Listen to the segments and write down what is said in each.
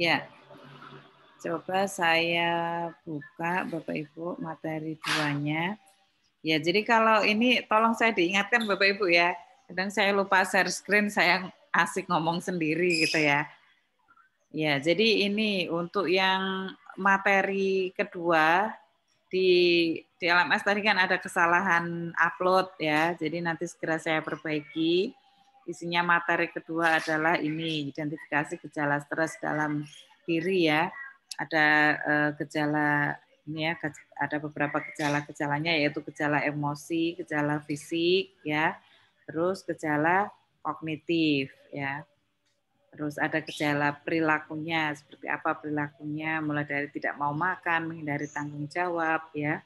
Ya, coba saya buka Bapak Ibu materi 2-nya. Ya, jadi kalau ini tolong saya diingatkan Bapak Ibu ya. Kadang saya lupa share screen, saya asik ngomong sendiri gitu ya. Ya, jadi ini untuk yang materi kedua di LMS tadi kan ada kesalahan upload ya. Jadi nanti segera saya perbaiki. Isinya materi kedua adalah ini identifikasi gejala stres dalam diri ya. Ada gejala ini ya, ada beberapa gejala-gejalanya yaitu gejala emosi, gejala fisik ya. Terus gejala kognitif ya. Terus ada gejala perilakunya, seperti apa perilakunya, mulai dari tidak mau makan, menghindari tanggung jawab, ya,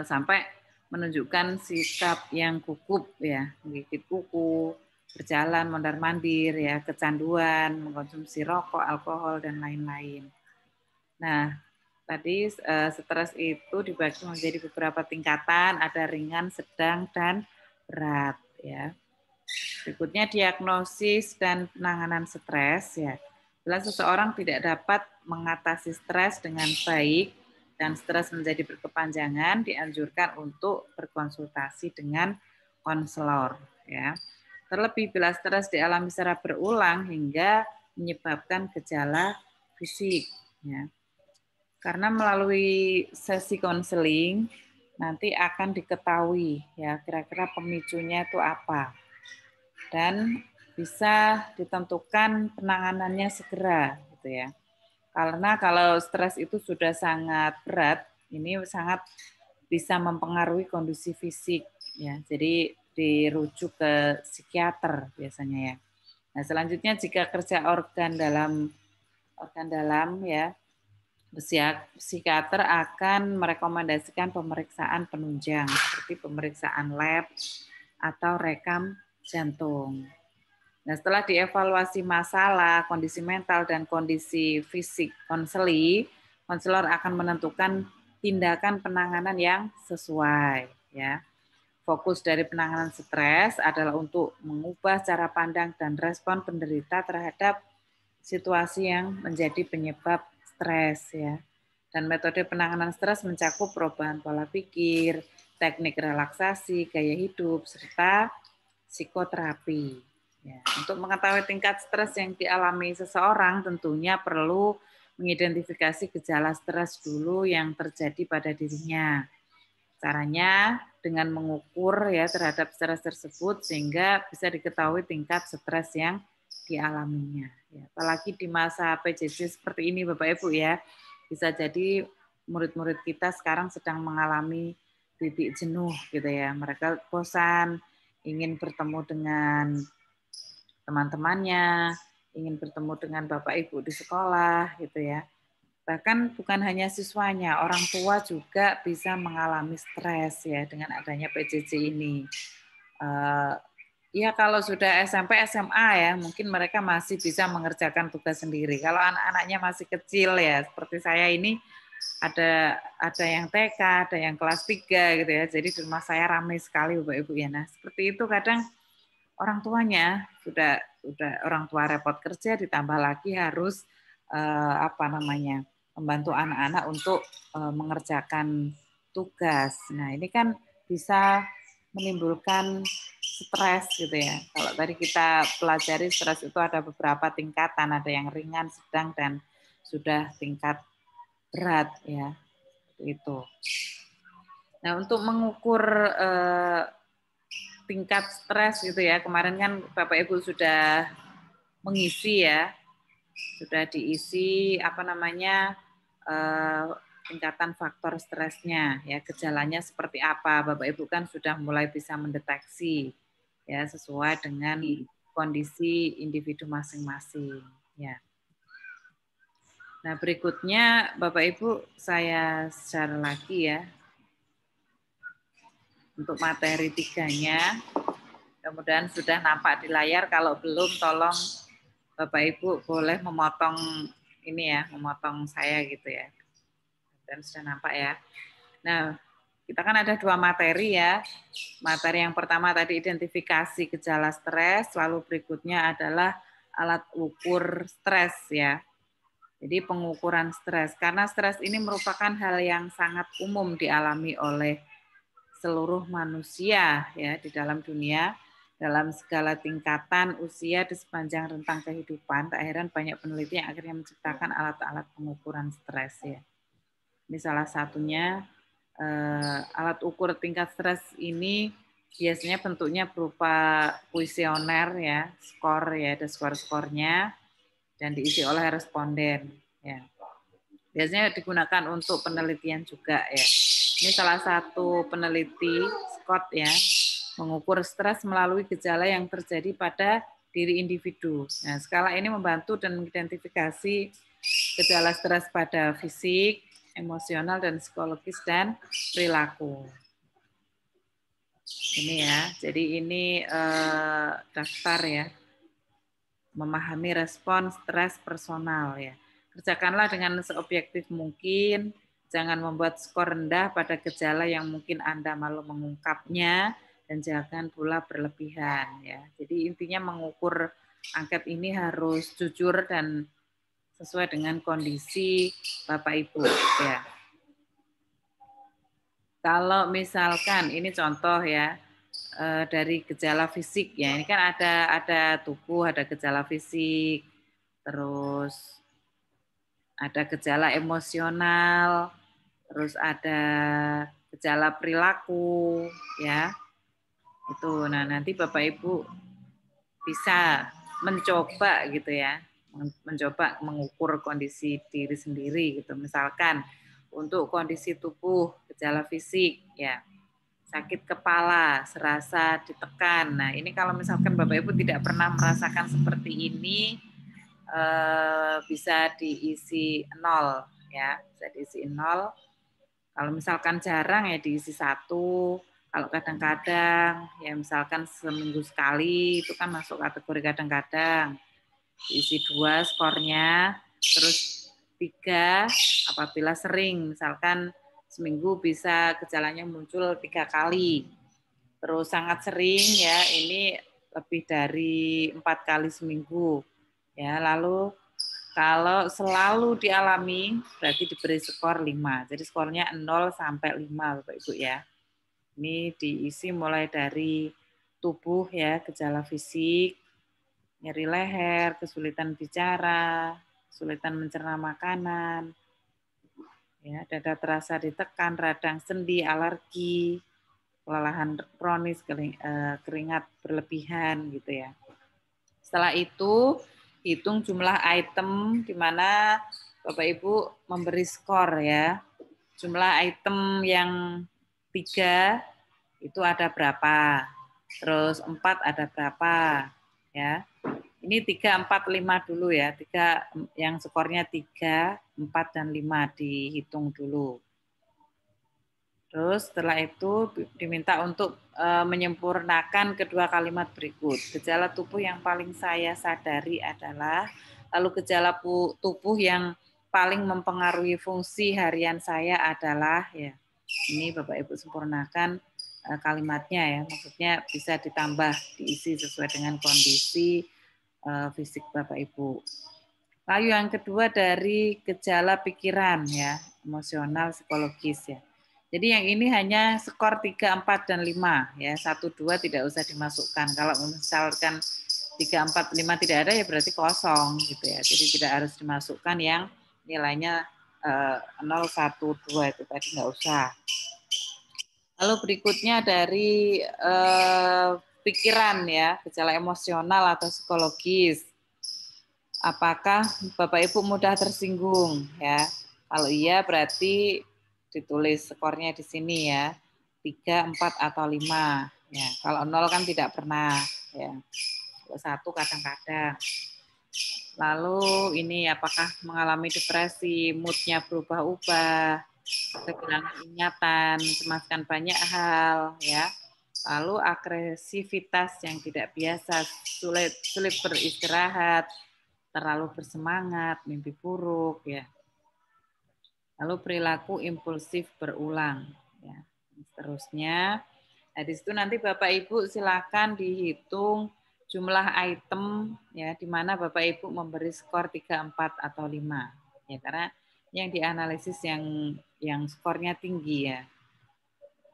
sampai menunjukkan sikap yang gugup, ya, menggigit kuku, berjalan mondar-mandir, ya, kecanduan, mengkonsumsi rokok, alkohol, dan lain-lain. Nah, tadi stres itu dibagi menjadi beberapa tingkatan, ada ringan, sedang, dan berat, ya. Berikutnya diagnosis dan penanganan stres ya. Bila seseorang tidak dapat mengatasi stres dengan baik dan stres menjadi berkepanjangan, dianjurkan untuk berkonsultasi dengan konselor ya. Terlebih bila stres dialami secara berulang hingga menyebabkan gejala fisik ya. Karena melalui sesi konseling nanti akan diketahui ya kira-kira pemicunya itu apa dan bisa ditentukan penanganannya segera gitu ya. Karena kalau stres itu sudah sangat berat, ini sangat bisa mempengaruhi kondisi fisik ya. Jadi dirujuk ke psikiater biasanya ya. Nah, selanjutnya jika kerja organ dalam ya, psikiater akan merekomendasikan pemeriksaan penunjang seperti pemeriksaan lab atau rekam jantung. Nah, setelah dievaluasi masalah, kondisi mental, dan kondisi fisik konselor akan menentukan tindakan penanganan yang sesuai. Ya. Fokus dari penanganan stres adalah untuk mengubah cara pandang dan respon penderita terhadap situasi yang menjadi penyebab stres. Ya. Dan metode penanganan stres mencakup perubahan pola pikir, teknik relaksasi, gaya hidup, serta psikoterapi. Ya, untuk mengetahui tingkat stres yang dialami seseorang tentunya perlu mengidentifikasi gejala stres dulu yang terjadi pada dirinya. Caranya dengan mengukur ya terhadap stres tersebut sehingga bisa diketahui tingkat stres yang dialaminya. Ya, apalagi di masa PJJ seperti ini Bapak Ibu ya, bisa jadi murid-murid kita sekarang sedang mengalami titik jenuh gitu ya. Mereka bosan, ingin bertemu dengan teman-temannya, ingin bertemu dengan Bapak Ibu di sekolah gitu ya. Bahkan bukan hanya siswanya, orang tua juga bisa mengalami stres ya dengan adanya PJJ ini. Ya kalau sudah SMP, SMA ya, mungkin mereka masih bisa mengerjakan tugas sendiri. Kalau anak-anaknya masih kecil ya, seperti saya ini ada yang TK, ada yang kelas 3 gitu ya. Jadi di rumah saya ramai sekali Bapak Ibu ya. Nah, seperti itu kadang orang tuanya sudah orang tua repot kerja ditambah lagi harus membantu anak-anak untuk mengerjakan tugas. Nah, ini kan bisa menimbulkan stres gitu ya. Kalau tadi kita pelajari stres itu ada beberapa tingkatan, ada yang ringan, sedang dan sudah tingkat berat ya. Itu. Nah, untuk mengukur tingkat stres gitu ya. Kemarin kan Bapak Ibu sudah mengisi ya, sudah diisi tingkatan faktor stresnya ya, gejalanya seperti apa. Bapak Ibu kan sudah mulai bisa mendeteksi ya sesuai dengan kondisi individu masing-masing ya. Nah, berikutnya Bapak Ibu saya share lagi ya untuk materi 3-nya. Mudah-mudahan sudah nampak di layar. Kalau belum, tolong Bapak Ibu boleh memotong ini ya, memotong saya gitu ya. Dan sudah nampak ya. Nah, kita kan ada 2 materi ya. Materi yang pertama tadi identifikasi gejala stres, lalu berikutnya adalah alat ukur stres ya. Jadi pengukuran stres, karena stres ini merupakan hal yang sangat umum dialami oleh seluruh manusia ya di dalam dunia, dalam segala tingkatan usia di sepanjang rentang kehidupan. Tak heran banyak peneliti yang akhirnya menciptakan alat-alat pengukuran stres ya. Ini salah satunya alat ukur tingkat stres ini biasanya bentuknya berupa kuesioner ya, skor ya, ada skor-skornya dan diisi oleh responden ya. Biasanya digunakan untuk penelitian juga ya. Ini salah satu peneliti Scott ya, mengukur stres melalui gejala yang terjadi pada diri individu. Nah, skala ini membantu dan mengidentifikasi gejala stres pada fisik, emosional dan psikologis dan perilaku. Ini ya, jadi ini daftar ya, memahami respon stres personal ya. Kerjakanlah dengan seobjektif mungkin, jangan membuat skor rendah pada gejala yang mungkin Anda malu mengungkapnya, dan jangan pula berlebihan ya. Jadi intinya mengukur angket ini harus jujur dan sesuai dengan kondisi Bapak Ibu ya. Kalau misalkan ini contoh ya dari gejala fisik ya, ini kan ada tubuh, ada gejala fisik, terus ada gejala emosional, terus ada gejala perilaku ya. Itu. Nah, nanti Bapak Ibu bisa mencoba gitu ya, mencoba mengukur kondisi diri sendiri gitu. Misalkan untuk kondisi tubuh, gejala fisik ya, sakit kepala, serasa ditekan. Nah, ini kalau misalkan Bapak Ibu tidak pernah merasakan seperti ini, bisa diisi 0 ya, bisa diisi 0. Kalau misalkan jarang ya diisi 1. Kalau kadang-kadang ya misalkan seminggu sekali itu kan masuk kategori kadang-kadang. Diisi 2 skornya, terus 3 apabila sering, misalkan seminggu bisa gejalanya muncul 3 kali. Terus sangat sering ya, ini lebih dari 4 kali seminggu. Ya, lalu kalau selalu dialami berarti diberi skor 5. Jadi skornya 0 sampai 5 Bapak Ibu ya. Ini diisi mulai dari tubuh ya, gejala fisik, nyeri leher, kesulitan bicara, kesulitan mencerna makanan, ya, dada terasa ditekan, radang sendi, alergi, kelelahan kronis, keringat berlebihan gitu ya. Setelah itu hitung jumlah item di mana Bapak Ibu memberi skor ya. Jumlah item yang 3 itu ada berapa? Terus 4 ada berapa? Ya. Ini 3, 4, 5 dulu ya. 3 yang skornya 3, 4 dan 5 dihitung dulu. Terus setelah itu diminta untuk menyempurnakan kedua kalimat berikut. Gejala tubuh yang paling saya sadari adalah, lalu gejala tubuh yang paling mempengaruhi fungsi harian saya adalah, ya ini Bapak Ibu sempurnakan kalimatnya ya, maksudnya bisa ditambah, diisi sesuai dengan kondisi fisik Bapak Ibu. Lalu yang kedua dari gejala pikiran ya, emosional, psikologis ya. Jadi yang ini hanya skor 3, 4, dan 5 ya. 1, 2 tidak usah dimasukkan. Kalau misalkan 3, 4, 5 tidak ada ya berarti kosong gitu ya. Jadi tidak harus dimasukkan yang nilainya 0, 1, 2 itu tadi nggak usah. Lalu berikutnya dari pikiran ya, gejala emosional atau psikologis. Apakah Bapak Ibu mudah tersinggung ya? Kalau iya berarti ditulis skornya di sini ya, 3, 4, atau 5. Ya, kalau 0 kan tidak pernah. Ya. Kalau 1 kadang-kadang. Lalu ini apakah mengalami depresi, moodnya berubah-ubah, kehilangan ingatan, mencemaskan banyak hal, ya. Lalu agresivitas yang tidak biasa, sulit beristirahat, terlalu bersemangat, mimpi buruk, ya. Lalu perilaku impulsif berulang, ya. Seterusnya, nah di situ nanti Bapak Ibu silakan dihitung jumlah item ya di mana Bapak Ibu memberi skor 3, 4 atau 5. Ya, karena yang dianalisis yang skornya tinggi ya.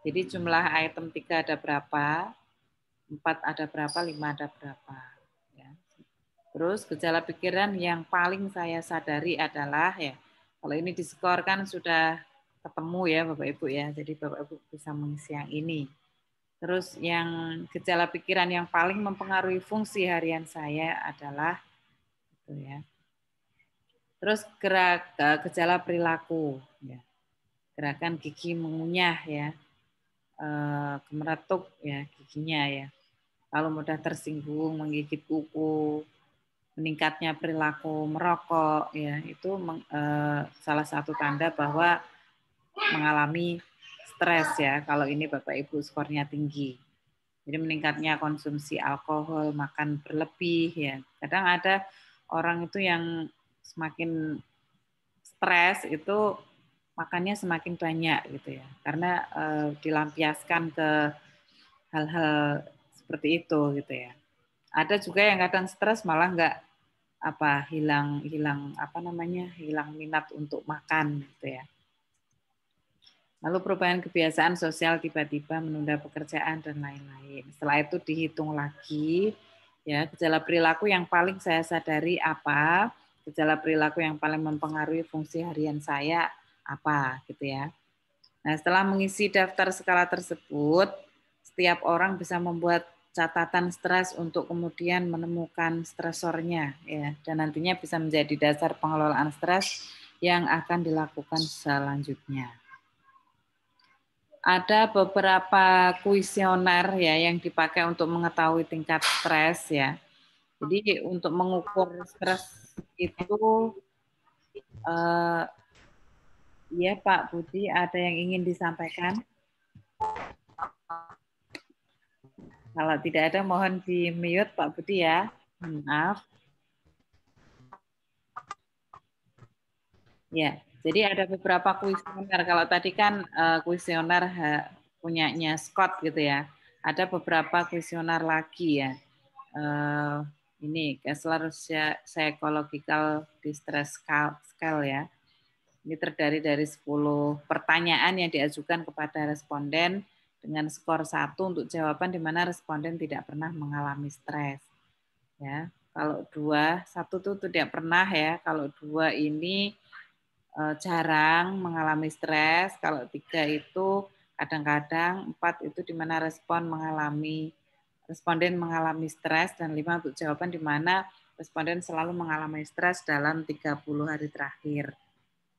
Jadi jumlah item 3 ada berapa, 4 ada berapa, 5 ada berapa. Ya. Terus gejala pikiran yang paling saya sadari adalah ya, kalau ini diskor kan sudah ketemu ya Bapak Ibu ya. Jadi Bapak Ibu bisa mengisi yang ini. Terus yang gejala pikiran yang paling mempengaruhi fungsi harian saya adalah itu ya. Terus gejala perilaku ya. Gerakan gigi mengunyah ya. Gemeretuk ya giginya ya. Lalu mudah tersinggung, menggigit kuku, meningkatnya perilaku merokok ya. Itu salah satu tanda bahwa mengalami stres ya kalau ini Bapak Ibu skornya tinggi. Jadi meningkatnya konsumsi alkohol, makan berlebih ya. Kadang ada orang itu yang semakin stres itu makannya semakin banyak gitu ya. Karena dilampiaskan ke hal-hal seperti itu gitu ya. Ada juga yang kadang stres malah hilang minat untuk makan gitu ya. Lalu perubahan kebiasaan sosial tiba-tiba menunda pekerjaan dan lain-lain. Setelah itu dihitung lagi, ya gejala perilaku yang paling saya sadari apa, gejala perilaku yang paling mempengaruhi fungsi harian saya apa, gitu ya. Nah, setelah mengisi daftar skala tersebut, setiap orang bisa membuat catatan stres untuk kemudian menemukan stresornya, ya, dan nantinya bisa menjadi dasar pengelolaan stres yang akan dilakukan selanjutnya. Ada beberapa kuesioner ya yang dipakai untuk mengetahui tingkat stres ya. Jadi untuk mengukur stres itu ya Pak Budi ada yang ingin disampaikan? Kalau tidak ada mohon di-mute Pak Budi ya. Maaf. Ya, jadi ada beberapa kuesioner. Kalau tadi kan kuesioner punyanya Scott gitu ya. Ada beberapa kuesioner lagi ya. Ini Kessler Psychological Distress Scale ya. Ini terdiri dari 10 pertanyaan yang diajukan kepada responden dengan skor 1 untuk jawaban di mana responden tidak pernah mengalami stres. Ya, kalau 2, 1 itu tidak pernah ya. Kalau 2 ini jarang mengalami stres, kalau 3 itu kadang-kadang, 4 itu di mana responden mengalami stres, dan 5 untuk jawaban di mana responden selalu mengalami stres dalam 30 hari terakhir.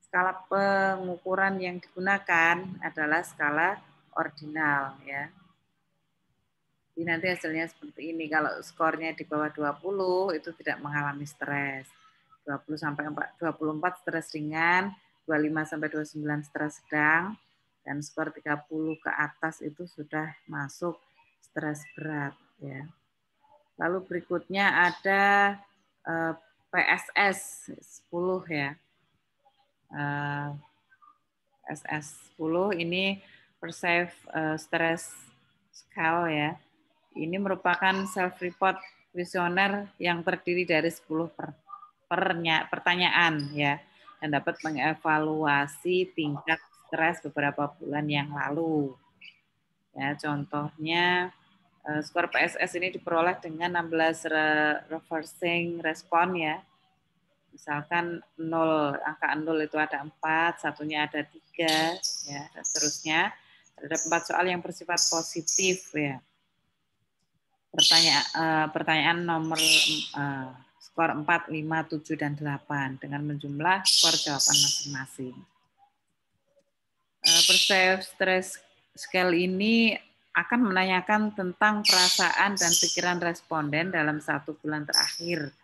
Skala pengukuran yang digunakan adalah skala ordinal ya. Jadi nanti hasilnya seperti ini, kalau skornya di bawah 20 itu tidak mengalami stres. 20 sampai 24 stres ringan, 25 sampai 29 stres sedang, dan skor 30 ke atas itu sudah masuk stres berat ya. Lalu berikutnya ada PSS 10 ya. PSS 10 ini Perceived Stress Scale ya. Ini merupakan self-report kuesioner yang terdiri dari 10 pertanyaan ya, dan dapat mengevaluasi tingkat stres beberapa bulan yang lalu. Ya, contohnya skor PSS ini diperoleh dengan 16 reversing respon ya. Misalkan 0, angka 0 itu ada 4, satunya ada 3 ya, dan seterusnya. Ada 4 soal yang bersifat positif ya. Pertanyaan nomor skor 4, 5, 7, dan 8 dengan menjumlah skor jawaban masing-masing. Perceived Stress Scale ini akan menanyakan tentang perasaan dan pikiran responden dalam 1 bulan terakhir.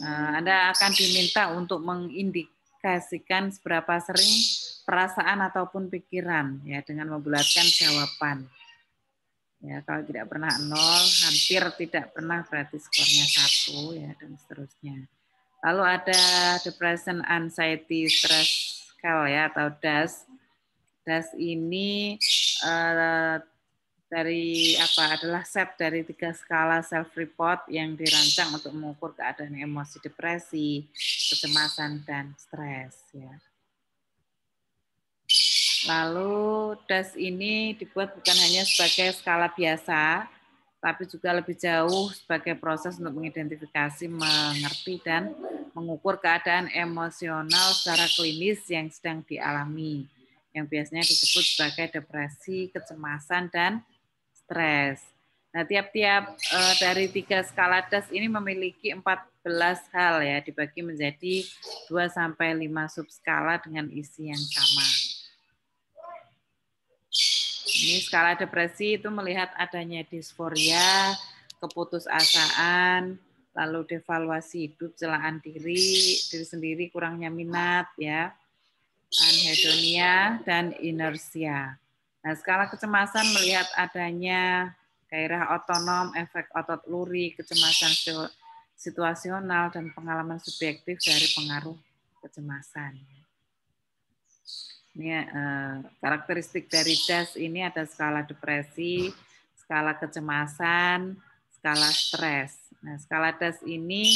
Anda akan diminta untuk mengindikasikan seberapa sering perasaan ataupun pikiran ya dengan membulatkan jawaban. Ya, kalau tidak pernah 0, hampir tidak pernah berarti skornya 1 ya, dan seterusnya. Lalu ada Depression Anxiety Stress Scale ya, atau DAS. DAS ini dari apa adalah set dari 3 skala self-report yang dirancang untuk mengukur keadaan emosi depresi, kecemasan, dan stres. Ya. Lalu tes ini dibuat bukan hanya sebagai skala biasa, tapi juga lebih jauh sebagai proses untuk mengidentifikasi, mengerti, dan mengukur keadaan emosional secara klinis yang sedang dialami, yang biasanya disebut sebagai depresi, kecemasan, dan stres. Nah, tiap-tiap dari 3 skala tes ini memiliki 14 hal ya, dibagi menjadi 2 sampai 5 subskala dengan isi yang sama. Ini skala depresi itu melihat adanya disforia, keputusasaan, lalu devaluasi hidup, celaan diri sendiri, kurangnya minat ya, anhedonia, dan inersia. Nah, skala kecemasan melihat adanya gairah otonom, efek otot luri, kecemasan situasional, dan pengalaman subjektif dari pengaruh kecemasan. Ini karakteristik dari DAS ini ada skala depresi, skala kecemasan, skala stres. Nah, skala DAS ini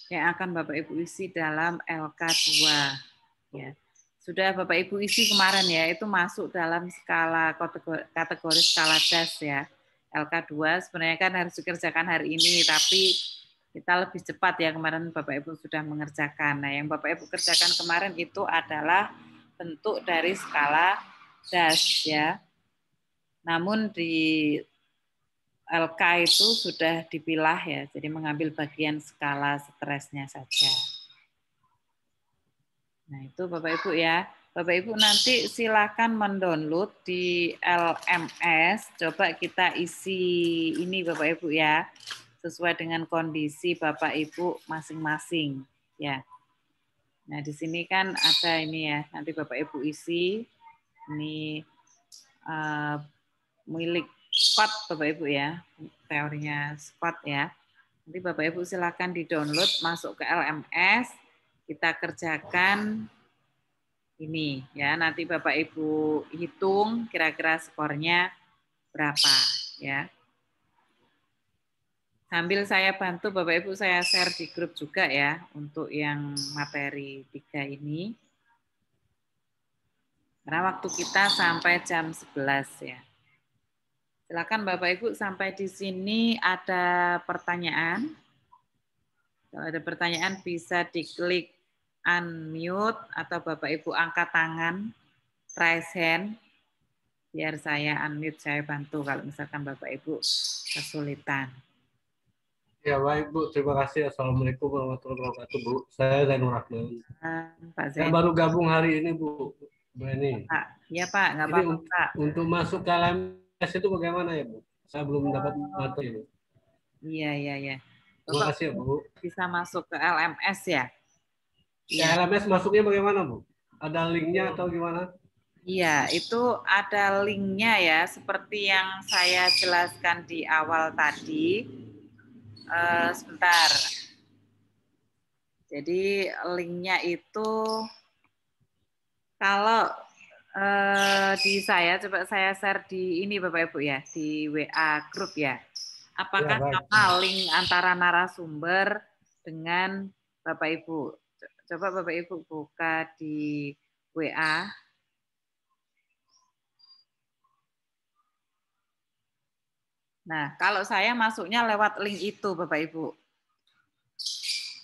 yang akan Bapak Ibu isi dalam LK2. Ya. Sudah Bapak Ibu isi kemarin ya, itu masuk dalam skala kategori skala DAS ya. LK2 sebenarnya kan harus dikerjakan hari ini, tapi kita lebih cepat ya, kemarin Bapak Ibu sudah mengerjakan. Nah, yang Bapak Ibu kerjakan kemarin itu adalah bentuk dari skala DAS ya. Namun di LK itu sudah dipilah ya, jadi mengambil bagian skala stresnya saja. Nah, itu Bapak Ibu ya. Bapak Ibu nanti silakan mendownload di LMS. Coba kita isi ini Bapak Ibu ya. Sesuai dengan kondisi Bapak Ibu masing-masing ya. Nah, di sini kan ada ini ya. Nanti Bapak Ibu isi ini milik Scott Bapak Ibu ya. Teorinya Scott ya. Nanti Bapak Ibu silakan di-download, masuk ke LMS, kita kerjakan ini ya, nanti Bapak Ibu hitung kira-kira skornya berapa ya. Sambil saya bantu Bapak Ibu, saya share di grup juga ya untuk yang materi 3 ini. Karena waktu kita sampai jam 11 ya. Silakan Bapak Ibu, sampai di sini ada pertanyaan. Kalau ada pertanyaan bisa diklik unmute atau Bapak Ibu angkat tangan, raise hand, biar saya unmute, saya bantu kalau misalkan Bapak Ibu kesulitan. Ya baik Bu, terima kasih. Assalamualaikum warahmatullahi wabarakatuh Bu. Saya Zainur Rahman. Pak Saya Zain. baru gabung hari ini Bu. Bu Eni. Pak, iya Pak, nggak Ini apa-apa Pak. untuk masuk ke LMS itu bagaimana ya Bu? Saya belum dapat materi Bu. Iya, iya, iya. Terima Bapak kasih ya Bu. bisa masuk ke LMS ya? Ke Iya. LMS masuknya bagaimana Bu? Ada linknya atau gimana? Iya, itu ada linknya ya, seperti yang saya jelaskan di awal tadi. Sebentar. Jadi linknya itu kalau di saya, coba saya share di ini Bapak Ibu ya, di WA grup ya. Ya Apakah baik. sama link antara narasumber dengan Bapak Ibu? Coba Bapak Ibu buka di WA. Nah, kalau saya masuknya lewat link itu Bapak Ibu.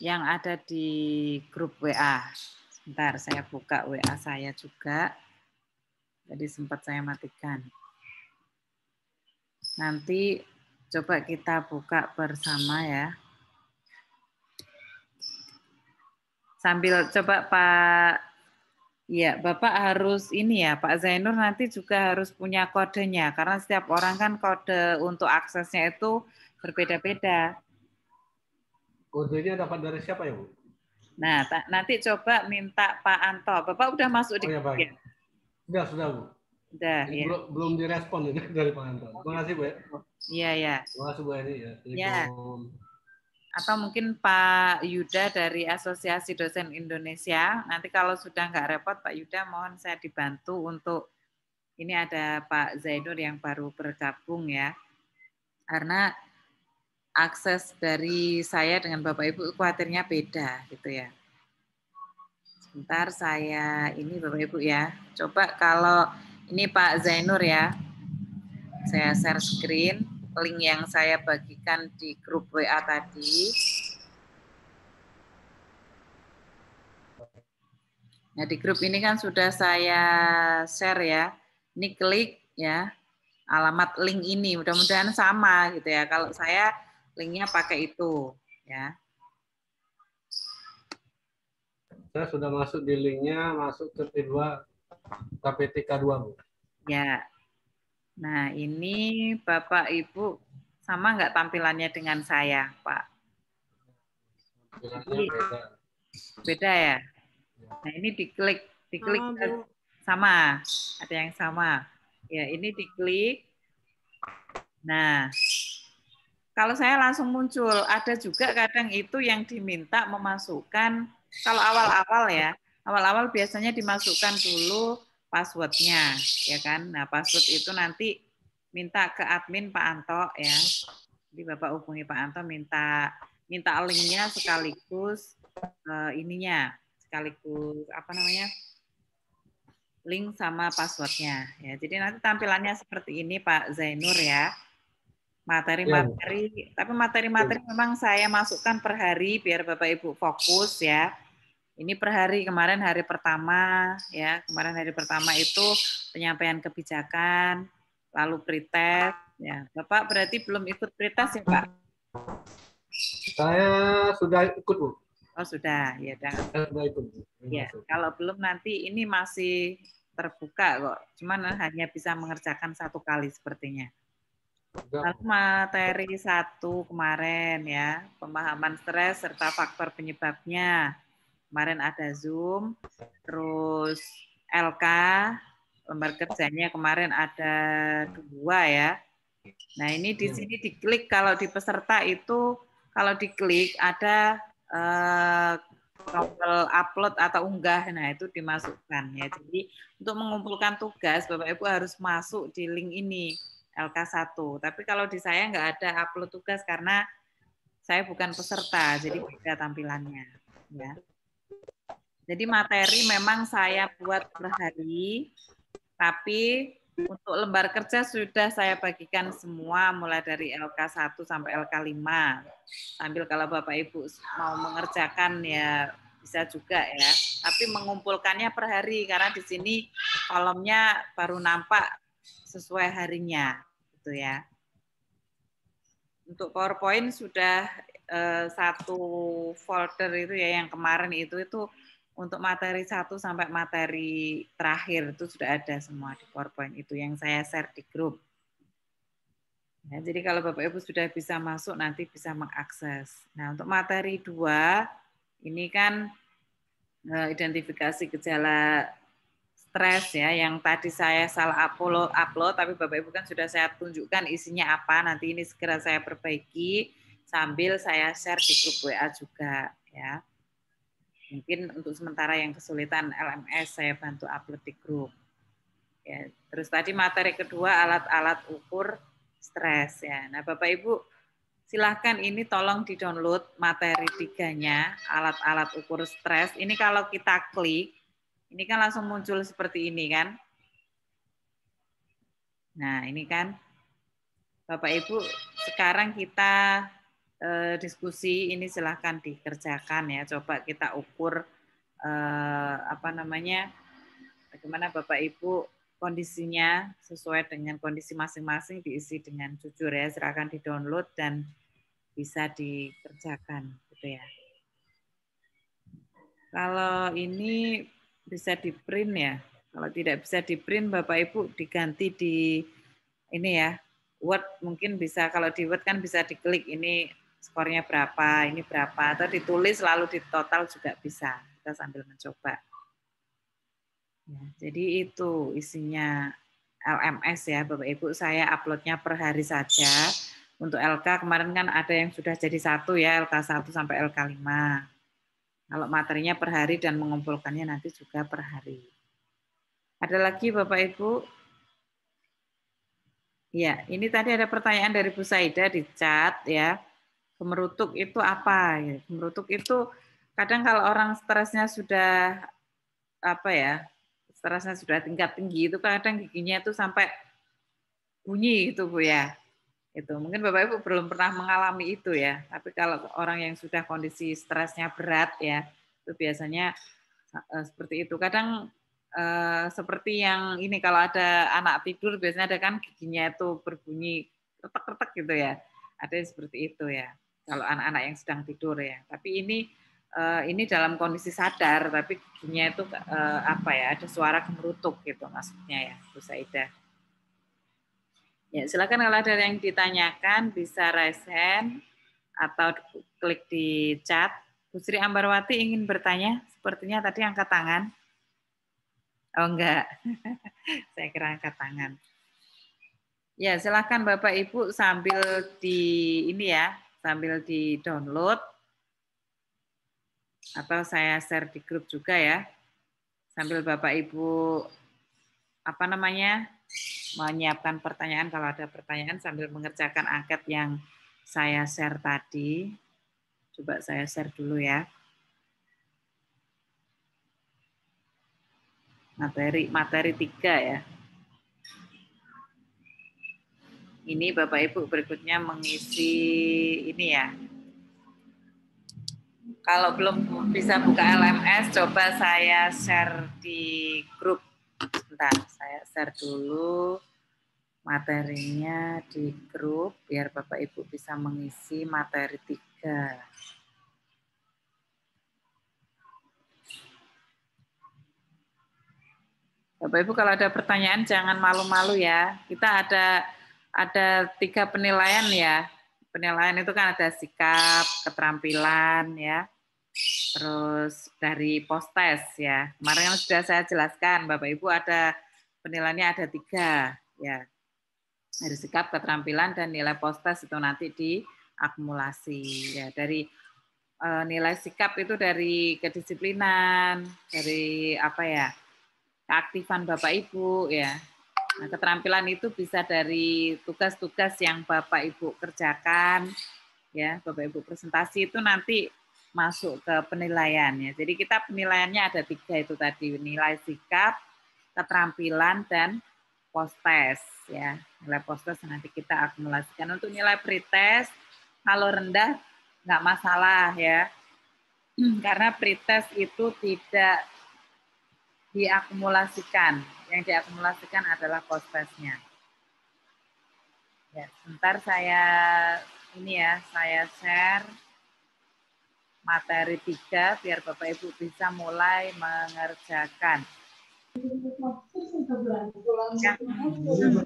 Yang ada di grup WA. Sebentar, saya buka WA saya juga. Tadi sempat saya matikan. Nanti coba kita buka bersama ya. Sambil coba Pak, ya Bapak harus ini ya Pak Zainur nanti juga harus punya kodenya. Karena setiap orang kan kode untuk aksesnya itu berbeda-beda. Kodenya dapat dari siapa ya Bu? Nah, nanti coba minta Pak Anto. Bapak udah masuk di Oh ya grup ya? baik. Sudah Bu. Udah Ini ya. belum direspon ini dari Pak Anton. Oh, Terima gitu. kasih Bu ya. Iya ya. Terima kasih Bu Eni ya. Ya. Assalamualaikum. Atau mungkin Pak Yuda dari Asosiasi Dosen Indonesia. Nanti kalau sudah nggak repot Pak Yuda, mohon saya dibantu untuk ini ada Pak Zainur yang baru bergabung ya. Karena akses dari saya dengan Bapak Ibu khawatirnya beda gitu ya. Sebentar saya ini Bapak Ibu ya. Coba kalau ini Pak Zainur ya. Saya share screen link yang saya bagikan di grup WA tadi. Nah, di grup ini kan sudah saya share ya. Ini klik ya alamat link ini. Mudah-mudahan sama gitu ya. Kalau saya linknya pakai itu ya. Saya sudah masuk di linknya, masuk ke T2 KPTK 2, Bu. Ya. Nah, ini Bapak Ibu sama nggak tampilannya dengan saya, Pak? Tampilannya beda. Beda ya? Nah, ini diklik sama, ada yang sama. Ya, ini diklik. Nah, kalau saya langsung muncul, ada juga kadang itu yang diminta memasukkan, kalau awal-awal ya, awal-awal biasanya dimasukkan dulu passwordnya, ya kan? Nah, password itu nanti minta ke admin Pak Anto ya. Jadi Bapak hubungi Pak Anto minta linknya sekaligus ininya, sekaligus apa namanya? Link sama passwordnya ya. Jadi nanti tampilannya seperti ini Pak Zainur ya. Materi-materi, tapi materi-materi memang saya masukkan per hari biar Bapak Ibu fokus ya. Ini per hari, kemarin hari pertama ya, kemarin hari pertama itu penyampaian kebijakan, lalu pretest ya. Bapak berarti belum ikut pretest ya, Pak? Saya sudah ikut, Bu. Oh, sudah. Ya, saya sudah ikut, Bu. Ya, kalau belum nanti ini masih terbuka kok. Cuman hanya bisa mengerjakan 1 kali sepertinya. Lalu materi 1 kemarin ya, pemahaman stres serta faktor penyebabnya. Kemarin ada Zoom, terus LK, lembar kerjanya kemarin ada 2 ya. Nah, ini di sini diklik kalau di peserta itu kalau diklik ada tombol upload atau unggah, nah itu dimasukkan ya. Jadi untuk mengumpulkan tugas Bapak Ibu harus masuk di link ini. LK1. Tapi kalau di saya nggak ada upload tugas karena saya bukan peserta, jadi beda tampilannya. Ya. Jadi materi memang saya buat per hari, tapi untuk lembar kerja sudah saya bagikan semua mulai dari LK1 sampai LK5. Sambil kalau Bapak Ibu mau mengerjakan ya bisa juga ya. Tapi mengumpulkannya per hari karena di sini kolomnya baru nampak sesuai harinya gitu ya. Untuk PowerPoint sudah 1 folder itu ya yang kemarin itu untuk materi 1 sampai materi terakhir itu sudah ada semua di PowerPoint itu yang saya share di grup. Ya, jadi kalau Bapak Ibu sudah bisa masuk nanti bisa mengakses. Nah, untuk materi 2 ini kan identifikasi gejala stres ya, yang tadi saya salah upload, tapi Bapak Ibu kan sudah saya tunjukkan isinya apa, nanti ini segera saya perbaiki sambil saya share di grup WA juga ya. Mungkin untuk sementara yang kesulitan LMS saya bantu upload di grup. Ya, terus tadi materi kedua alat-alat ukur stres ya. Nah, Bapak Ibu silahkan ini tolong di-download materi 3-nya, alat-alat ukur stres. Ini kalau kita klik ini kan langsung muncul seperti ini kan. Nah, ini kan Bapak Ibu, sekarang kita diskusi, ini silahkan dikerjakan ya. Coba kita ukur bagaimana Bapak Ibu kondisinya sesuai dengan kondisi masing-masing, diisi dengan jujur ya. Silahkan di-download dan bisa dikerjakan gitu ya. Kalau ini bisa di-print ya. Kalau tidak bisa di-print, Bapak Ibu diganti di ini ya, Word mungkin bisa, kalau di Word kan bisa diklik ini skornya berapa, ini berapa, atau ditulis lalu ditotal juga bisa. Kita sambil mencoba. Ya, jadi itu isinya LMS ya, Bapak Ibu. Saya uploadnya per hari saja. Untuk LK kemarin kan ada yang sudah jadi 1 ya, LK1 sampai LK5. Kalau materinya per hari dan mengumpulkannya nanti juga per hari. Ada lagi Bapak Ibu? Ya, ini tadi ada pertanyaan dari Bu Saida di chat ya. Gemerutuk itu apa? Ya, gemerutuk itu kadang kalau orang stresnya sudah apa ya, stresnya sudah tingkat tinggi itu kadang giginya itu sampai bunyi gitu Bu ya. Itu mungkin Bapak Ibu belum pernah mengalami itu ya. Tapi kalau orang yang sudah kondisi stresnya berat ya, itu biasanya seperti itu. Kadang seperti yang ini kalau ada anak tidur biasanya ada kan giginya itu berbunyi retek-retek gitu ya. Ada yang seperti itu ya. Kalau anak-anak yang sedang tidur ya. Tapi ini dalam kondisi sadar tapi giginya itu apa ya, ada suara gemerutuk gitu maksudnya ya, Bu Saida. Ya, silakan kalau ada yang ditanyakan bisa raise hand atau klik di chat. Bu Sri Ambarwati ingin bertanya, sepertinya tadi angkat tangan. Oh enggak, saya kira angkat tangan. Ya, silakan Bapak Ibu sambil di ini ya, sambil di download atau saya share di grup juga ya. Sambil Bapak Ibu apa namanya? Menyiapkan pertanyaan, kalau ada pertanyaan sambil mengerjakan angket yang saya share tadi. Coba saya share dulu ya. Materi 3 ya. Ini Bapak Ibu berikutnya mengisi ini ya. Kalau belum bisa buka LMS, coba saya share di grup. Sebentar, saya share dulu materinya di grup biar Bapak Ibu bisa mengisi materi 3. Bapak Ibu kalau ada pertanyaan jangan malu-malu ya. Kita ada 3 penilaian ya. Penilaian itu kan ada sikap, keterampilan ya. Terus dari post-test ya. Kemarin sudah saya jelaskan Bapak Ibu ada penilaiannya ada 3 ya. Dari sikap, keterampilan dan nilai post-test itu nanti diakumulasi ya. Dari nilai sikap itu dari kedisiplinan, dari apa ya? Keaktifan Bapak Ibu ya. Nah, keterampilan itu bisa dari tugas-tugas yang Bapak Ibu kerjakan ya, Bapak Ibu presentasi itu nanti masuk ke penilaian ya. Jadi kita penilaiannya ada 3 itu tadi, nilai sikap, keterampilan dan post-test ya. Nilai post-test nanti kita akumulasikan. Untuk nilai pretest kalau rendah nggak masalah ya. Karena pretest itu tidak diakumulasikan. Yang diakumulasikan adalah post-testnya. Ya, sebentar saya ini ya, saya share materi 3 biar Bapak Ibu bisa mulai mengerjakan.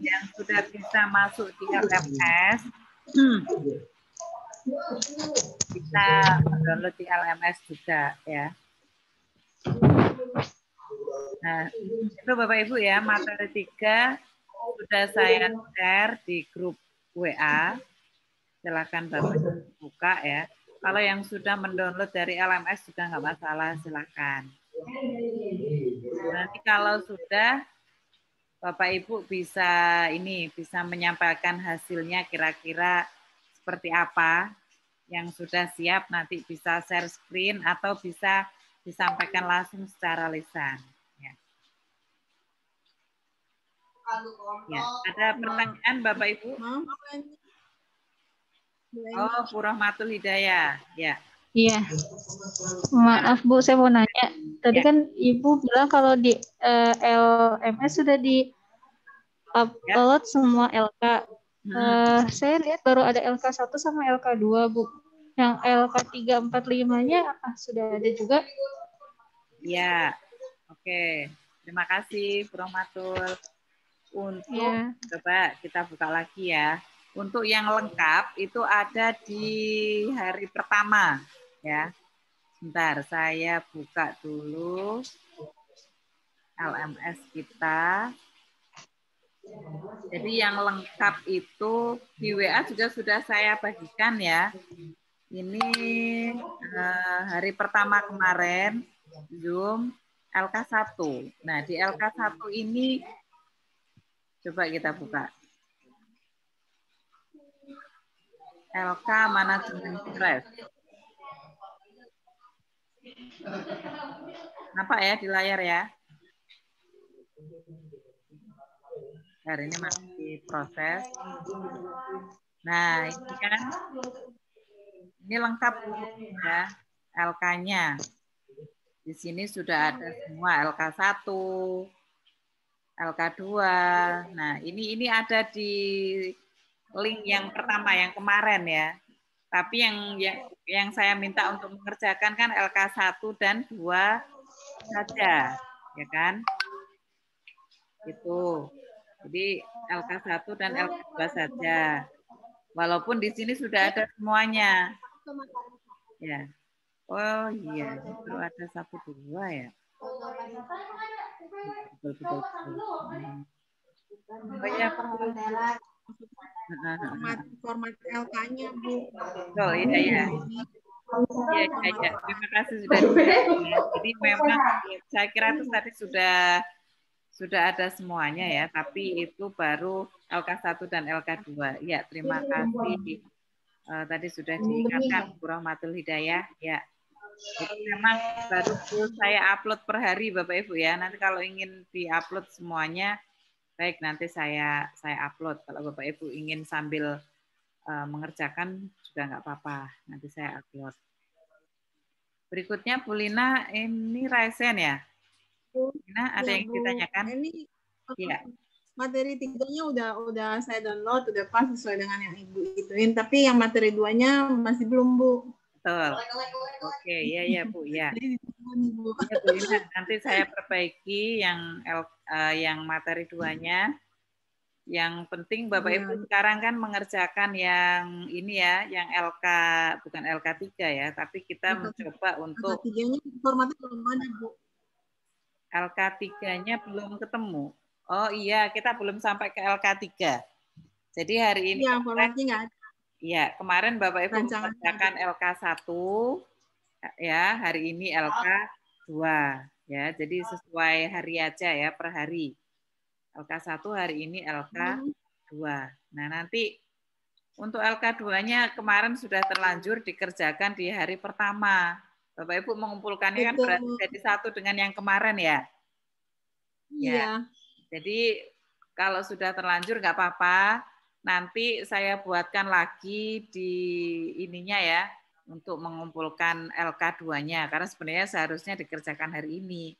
Yang sudah bisa masuk di LMS, bisa download di LMS juga ya. Nah, itu Bapak Ibu ya, materi 3 sudah saya share di grup WA. Silakan Bapak Ibu buka ya. Kalau yang sudah mendownload dari LMS juga nggak masalah, silakan. Nanti kalau sudah Bapak Ibu bisa bisa menyampaikan hasilnya kira-kira seperti apa yang sudah siap, nanti bisa share screen atau bisa disampaikan langsung secara lisan. Ya, ada pertanyaan Bapak Ibu? Oh, Purahmatul Hidayah. Ya. Iya. Maaf Bu, saya mau nanya. Tadi Ya. kan Ibu bilang kalau di LMS sudah di upload semua LK. Saya lihat baru ada LK1 sama LK2 Bu. Yang LK3, 4, 5-nya sudah ada juga? Ya. Oke. Terima kasih Purahmatul. Untuk coba kita buka lagi ya. Untuk yang lengkap itu ada di hari pertama ya. Sebentar, saya buka dulu LMS kita. Jadi yang lengkap itu di WA juga sudah saya bagikan ya. Ini hari pertama kemarin Zoom LK1. Nah, di LK1 ini coba kita buka. LK manajemen stres. Nampak ya di layar ya? Hari ini masih proses. Nah, ini kan ini lengkap ya LK-nya. Di sini sudah ada semua LK1, LK2. Nah, ini ada di link yang pertama yang kemarin ya. Tapi yang saya minta untuk mengerjakan kan LK1 dan 2 saja, ya kan? Itu. Jadi LK1 dan LK2 saja. Walaupun di sini sudah ada semuanya. Ya. Oh iya, justru ada 1, 2 ya. Betul. Oh ya, format LK-nya, Bu. Betul, iya. Iya. Terima kasih sudah ya. Jadi memang saya kira itu tadi sudah ada semuanya ya, tapi itu baru LK1 dan LK2. Ya, terima kasih. Tadi sudah diingatkan Bu Rahmatul Hidayah. Ya. Jadi memang baru saya upload per hari Bapak Ibu ya. Nanti kalau ingin diupload semuanya, baik nanti saya upload. Kalau Bapak Ibu ingin sambil mengerjakan juga nggak apa-apa. Nanti saya upload. Berikutnya Bu Lina, ini Raisen ya? Bu Lina, ada yang ditanyakan? Ini ya. Materi 3-nya udah saya download, udah pas sesuai dengan yang Ibu ituin, tapi yang materi 2-nya masih belum, Bu. Betul. Oke, ya Bu, ya. Ya Bu Lina, nanti saya perbaiki yang materi 2-nya. Yang penting Bapak Ibu sekarang kan mengerjakan yang ini ya, yang LK bukan LK3 ya, tapi kita mencoba untuk LK3-nya formatnya belum ada, Bu. LK3-nya belum ketemu. Oh iya, kita belum sampai ke LK3. Jadi hari ini ya, formatnya nggak ada. Iya, kemarin Bapak Ibu mengerjakan LK1 ya, hari ini LK2 ya. Jadi sesuai hari aja ya, per hari. LK1 hari ini LK2. Nah, nanti untuk LK2-nya kemarin sudah terlanjur dikerjakan di hari pertama. Bapak Ibu mengumpulkannya kan berarti jadi satu dengan yang kemarin ya? Iya. Ya. Jadi kalau sudah terlanjur nggak apa-apa. Nanti saya buatkan lagi di ininya ya untuk mengumpulkan LK2-nya karena sebenarnya seharusnya dikerjakan hari ini.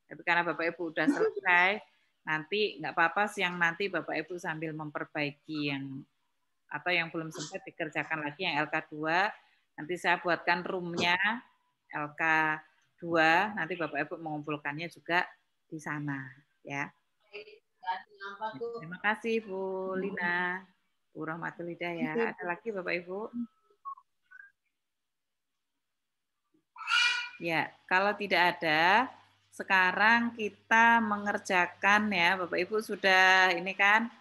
Tapi karena Bapak Ibu udah selesai, nanti nggak apa-apa siang nanti Bapak Ibu sambil memperbaiki yang atau yang belum sempat dikerjakan lagi yang LK2, nanti saya buatkan room-nya LK2, nanti Bapak Ibu mengumpulkannya juga di sana ya. Terima kasih Bu Lina, Bu Rahmatul Hidayah. Ada lagi Bapak Ibu? Ya, kalau tidak ada, sekarang kita mengerjakan ya, Bapak Ibu sudah ini kan,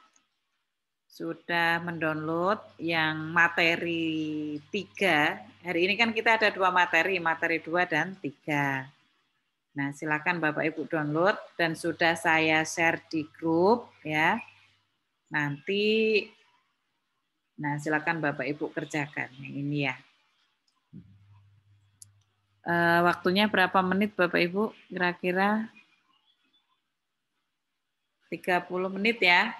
sudah mendownload yang materi 3. Hari ini kan kita ada 2 materi 2 dan 3. Nah, silakan Bapak Ibu download dan sudah saya share di grup ya. Nanti silakan Bapak Ibu kerjakan yang ini ya. Waktunya berapa menit Bapak Ibu? Kira-kira 30 menit ya.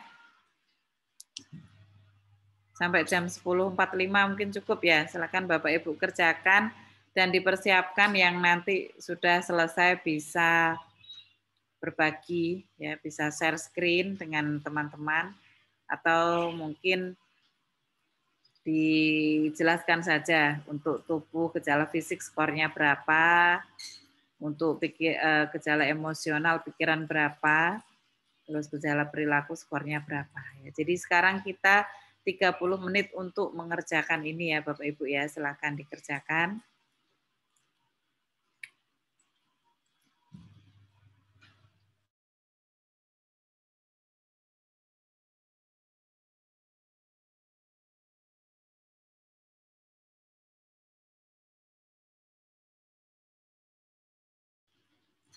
Sampai jam 10.45 mungkin cukup ya. Silakan Bapak Ibu kerjakan dan dipersiapkan yang nanti sudah selesai bisa berbagi ya, bisa share screen dengan teman-teman atau mungkin dijelaskan saja untuk tubuh gejala fisik skornya berapa, untuk gejala emosional pikiran berapa, terus gejala perilaku skornya berapa. Ya, jadi sekarang kita 30 menit untuk mengerjakan ini ya Bapak Ibu ya, silakan dikerjakan.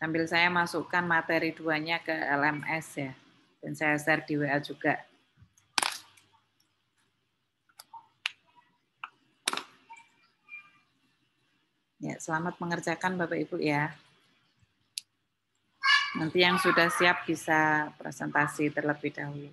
Sambil saya masukkan materi 2-nya ke LMS ya. Dan saya share di WA juga. Ya, selamat mengerjakan Bapak Ibu ya. Nanti yang sudah siap bisa presentasi terlebih dahulu.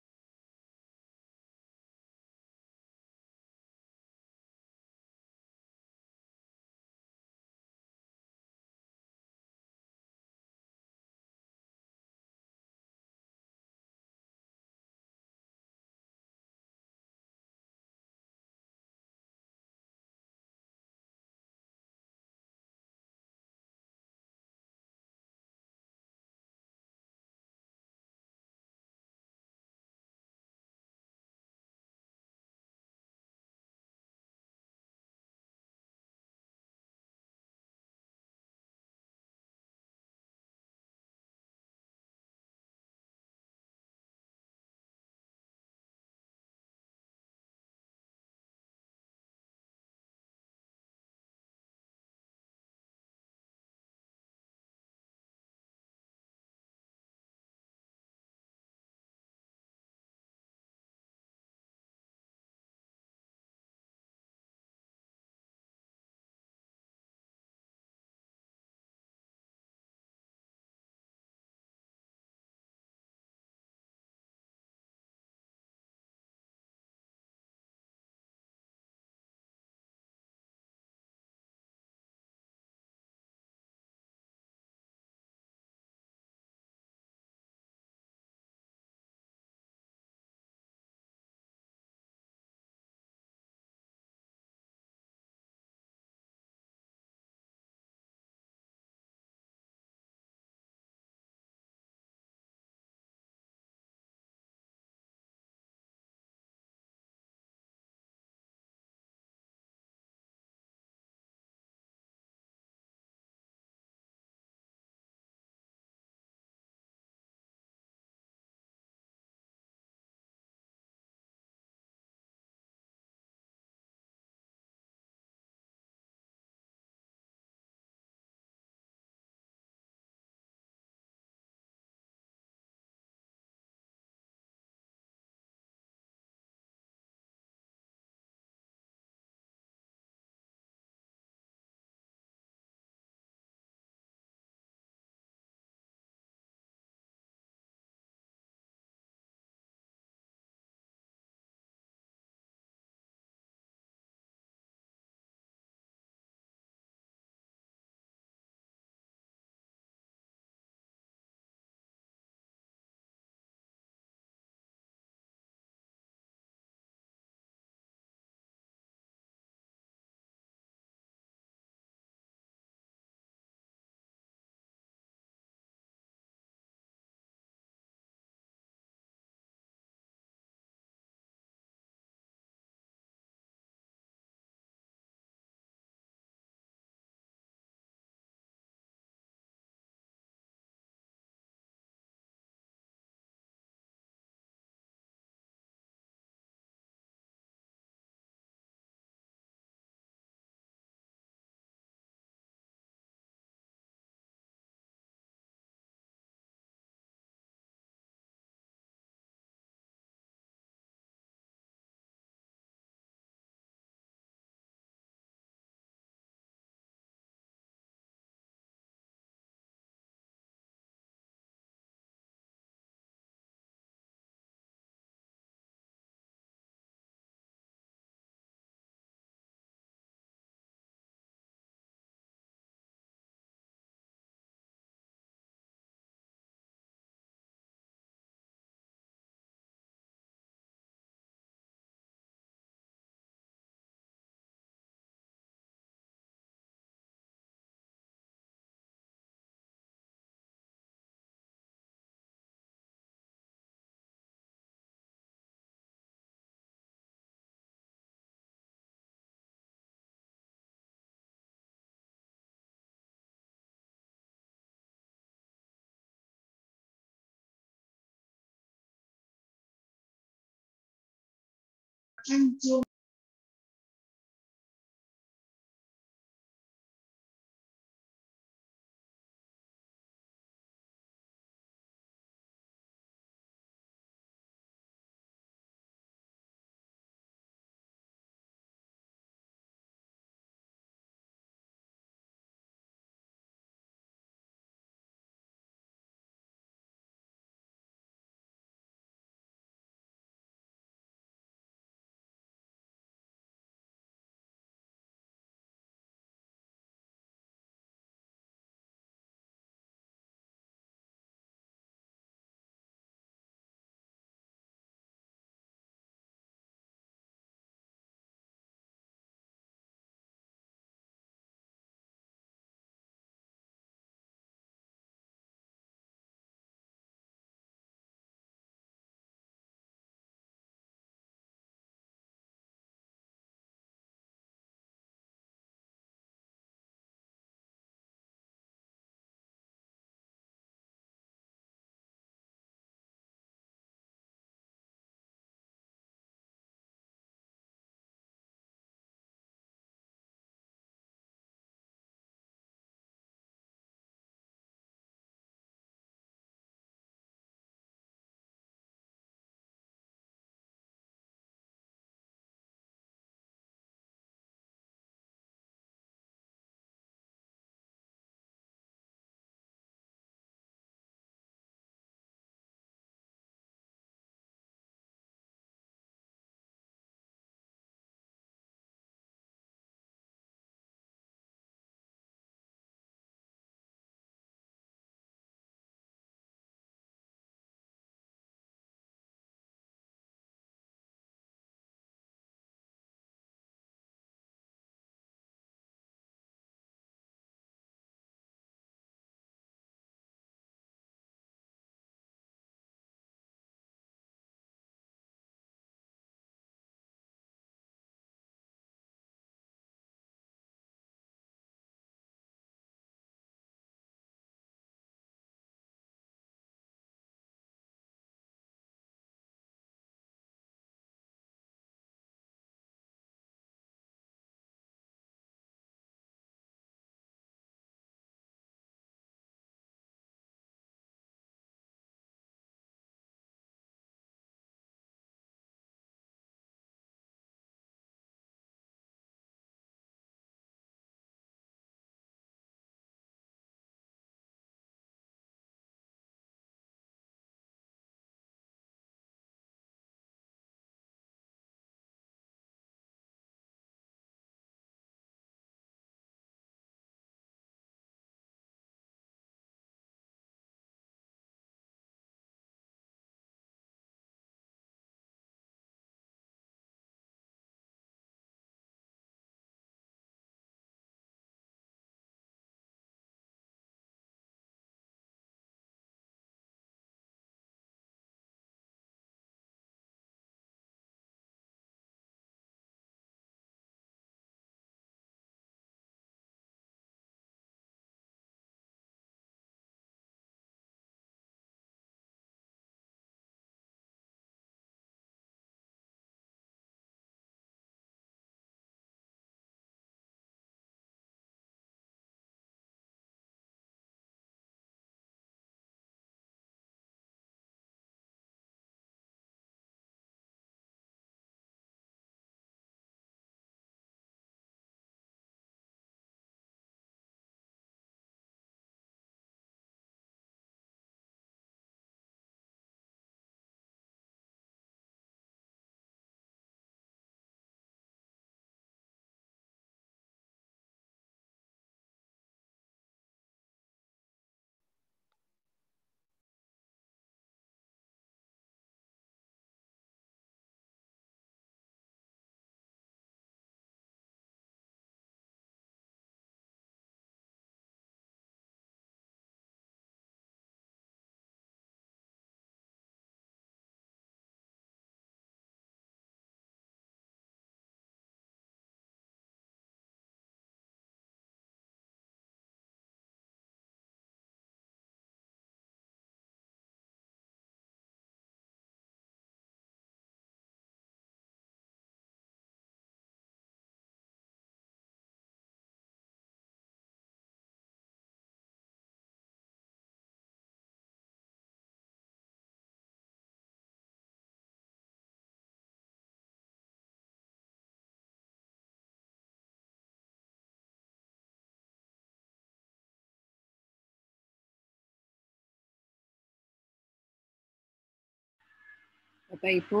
Bapak Ibu,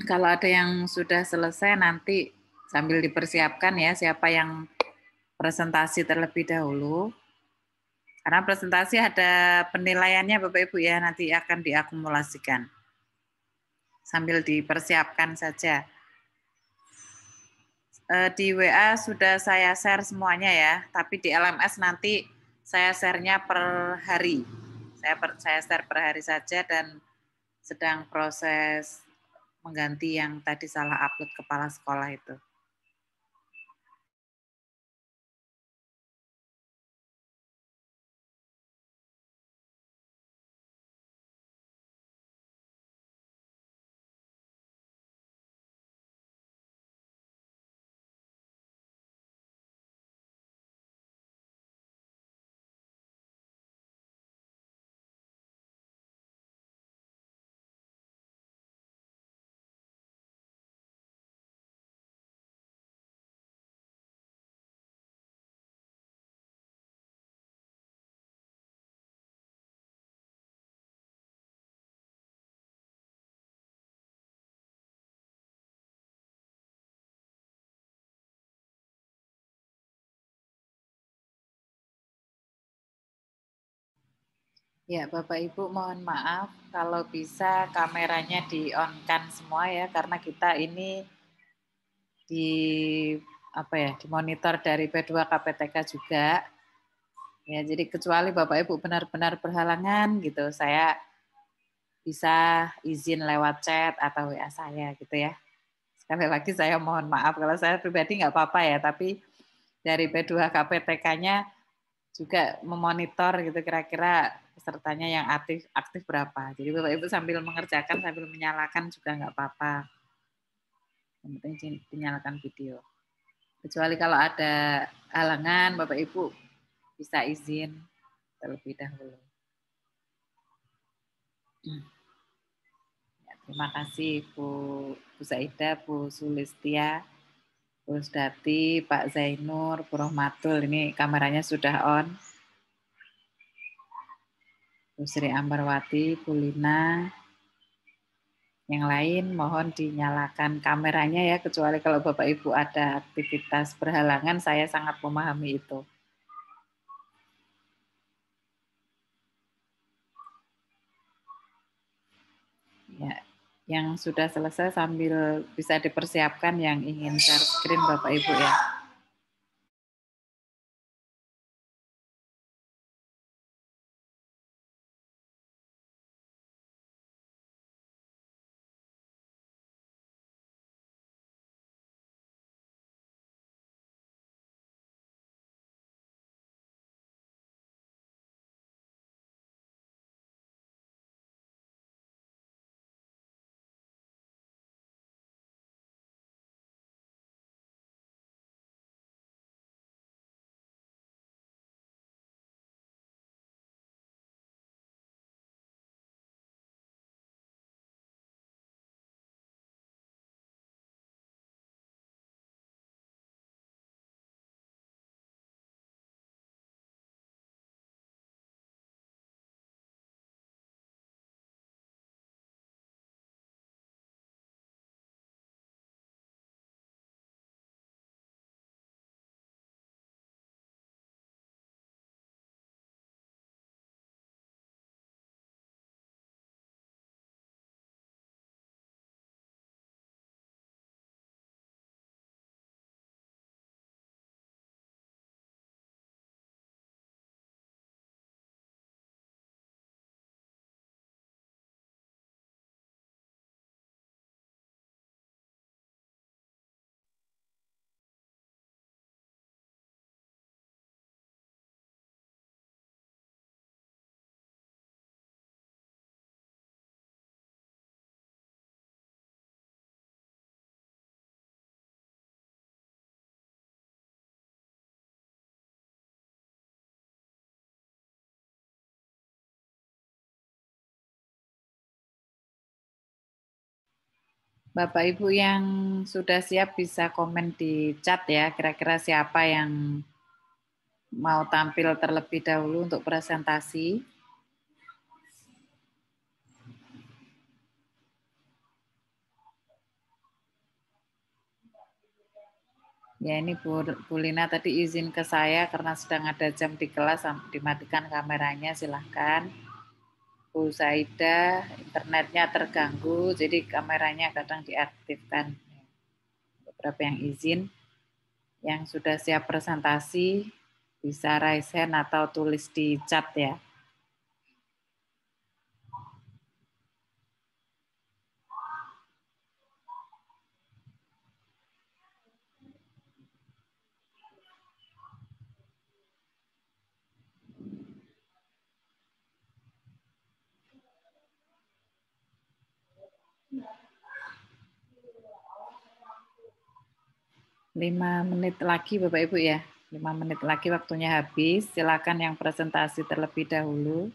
kalau ada yang sudah selesai nanti sambil dipersiapkan ya siapa yang presentasi terlebih dahulu. Karena presentasi ada penilaiannya Bapak Ibu ya, nanti akan diakumulasikan. Sambil dipersiapkan saja. Di WA sudah saya share semuanya ya, tapi di LMS nanti saya share-nya per hari. Saya share per hari saja dan sedang proses mengganti yang tadi salah upload kepala sekolah itu. Ya, Bapak Ibu mohon maaf kalau bisa kameranya di-on-kan semua ya, karena kita ini di dimonitor dari P2 KPTK juga. Ya, jadi kecuali Bapak Ibu benar-benar berhalangan gitu, saya bisa izin lewat chat atau WA saya gitu ya. Sekali lagi saya mohon maaf kalau saya pribadi nggak apa-apa ya, tapi dari P2 KPTK-nya juga memonitor gitu kira-kira pesertanya yang aktif berapa. Jadi Bapak Ibu sambil mengerjakan sambil menyalakan juga nggak apa-apa. Yang penting dinyalakan video. Kecuali kalau ada halangan Bapak Ibu bisa izin terlebih dahulu. Ya, terima kasih Bu Saida, Bu Sulistia, Bu Dati, Pak Zainur, Bu Rohmatul. Ini kameranya sudah on. Bu Sri Ambarwati, Bu Lina. Yang lain mohon dinyalakan kameranya ya, kecuali kalau Bapak Ibu ada aktivitas berhalangan, saya sangat memahami itu. Ya, yang sudah selesai sambil bisa dipersiapkan yang ingin share screen Bapak Ibu ya. Bapak Ibu yang sudah siap bisa komen di chat ya, kira-kira siapa yang mau tampil terlebih dahulu untuk presentasi. Ya ini Bu Lina tadi izin ke saya karena sedang ada jam di kelas, dimatikan kameranya, silahkan. Bu Saida, internetnya terganggu, jadi kameranya kadang diaktifkan. Beberapa yang izin, yang sudah siap presentasi, bisa raise hand atau tulis di chat ya. Lima menit lagi Bapak Ibu ya. 5 menit lagi waktunya habis. Silakan yang presentasi terlebih dahulu.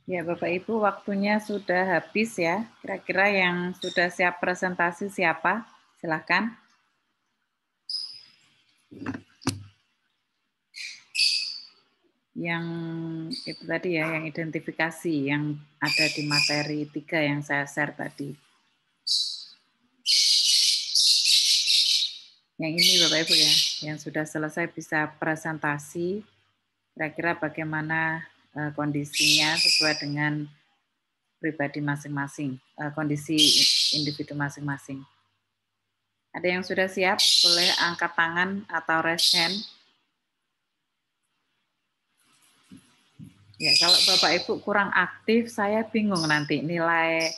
Ya, Bapak Ibu, waktunya sudah habis ya. Kira-kira yang sudah siap presentasi siapa? Silahkan. Yang itu tadi ya, yang identifikasi yang ada di materi 3 yang saya share tadi. Yang ini Bapak Ibu ya, yang sudah selesai bisa presentasi, kira-kira bagaimana kondisinya sesuai dengan pribadi masing-masing, kondisi individu masing-masing. Ada yang sudah siap? Boleh angkat tangan atau raise hand. Ya, kalau Bapak Ibu kurang aktif, saya bingung nanti nilai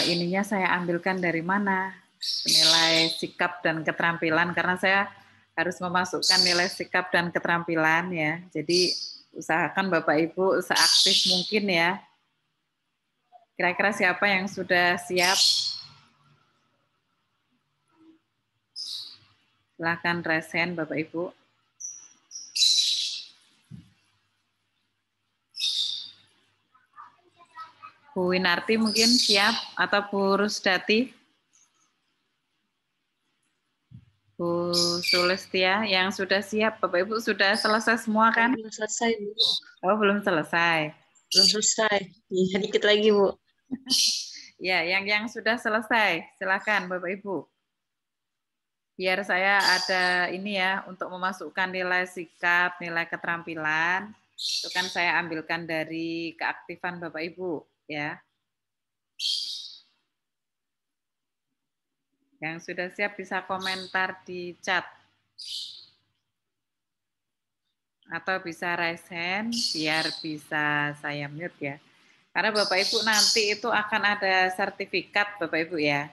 ininya saya ambilkan dari mana. Nilai sikap dan keterampilan, karena saya harus memasukkan nilai sikap dan keterampilan ya. Jadi usahakan Bapak Ibu seaktif mungkin ya. Kira-kira siapa yang sudah siap? Silahkan raise hand Bapak Ibu. Bu Winarti mungkin siap, atau Bu Rusdati? Bu Sulistia yang sudah siap. Bapak Ibu sudah selesai semua kan? Belum selesai, Bu. Oh, belum selesai. Belum selesai. Iya, dikit lagi, Bu. Ya, yang sudah selesai, silakan Bapak Ibu. Biar saya ada ini ya, untuk memasukkan nilai sikap, nilai keterampilan, itu kan saya ambilkan dari keaktifan Bapak Ibu, ya. Yang sudah siap bisa komentar di chat. Atau bisa raise hand, biar bisa saya mute ya. Karena Bapak Ibu nanti itu akan ada sertifikat Bapak Ibu ya.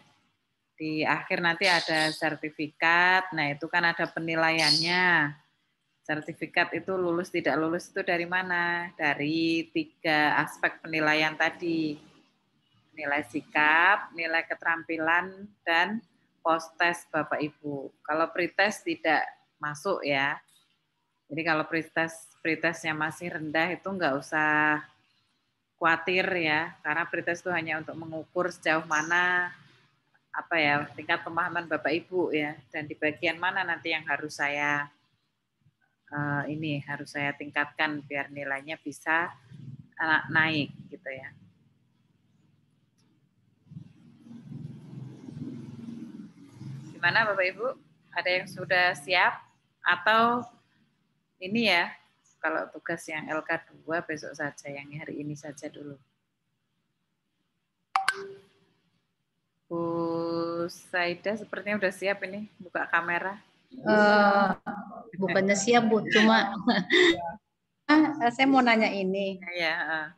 Di akhir nanti ada sertifikat, nah itu kan ada penilaiannya. Sertifikat itu lulus tidak lulus itu dari mana? Dari 3 aspek penilaian tadi. Nilai sikap, nilai keterampilan, dan post-test Bapak Ibu. Kalau pretest tidak masuk ya. Jadi kalau pretestnya masih rendah itu nggak usah khawatir ya, karena pretest itu hanya untuk mengukur sejauh mana apa ya tingkat pemahaman Bapak Ibu ya, dan di bagian mana nanti yang harus saya harus saya tingkatkan biar nilainya bisa naik gitu ya. Gimana Bapak Ibu? Ada yang sudah siap atau ini ya? Kalau tugas yang LK2 besok saja, yang hari ini saja dulu. Bu Saida sepertinya udah siap ini, buka kamera. Bukannya siap, Bu, cuma saya mau nanya ini. Ya.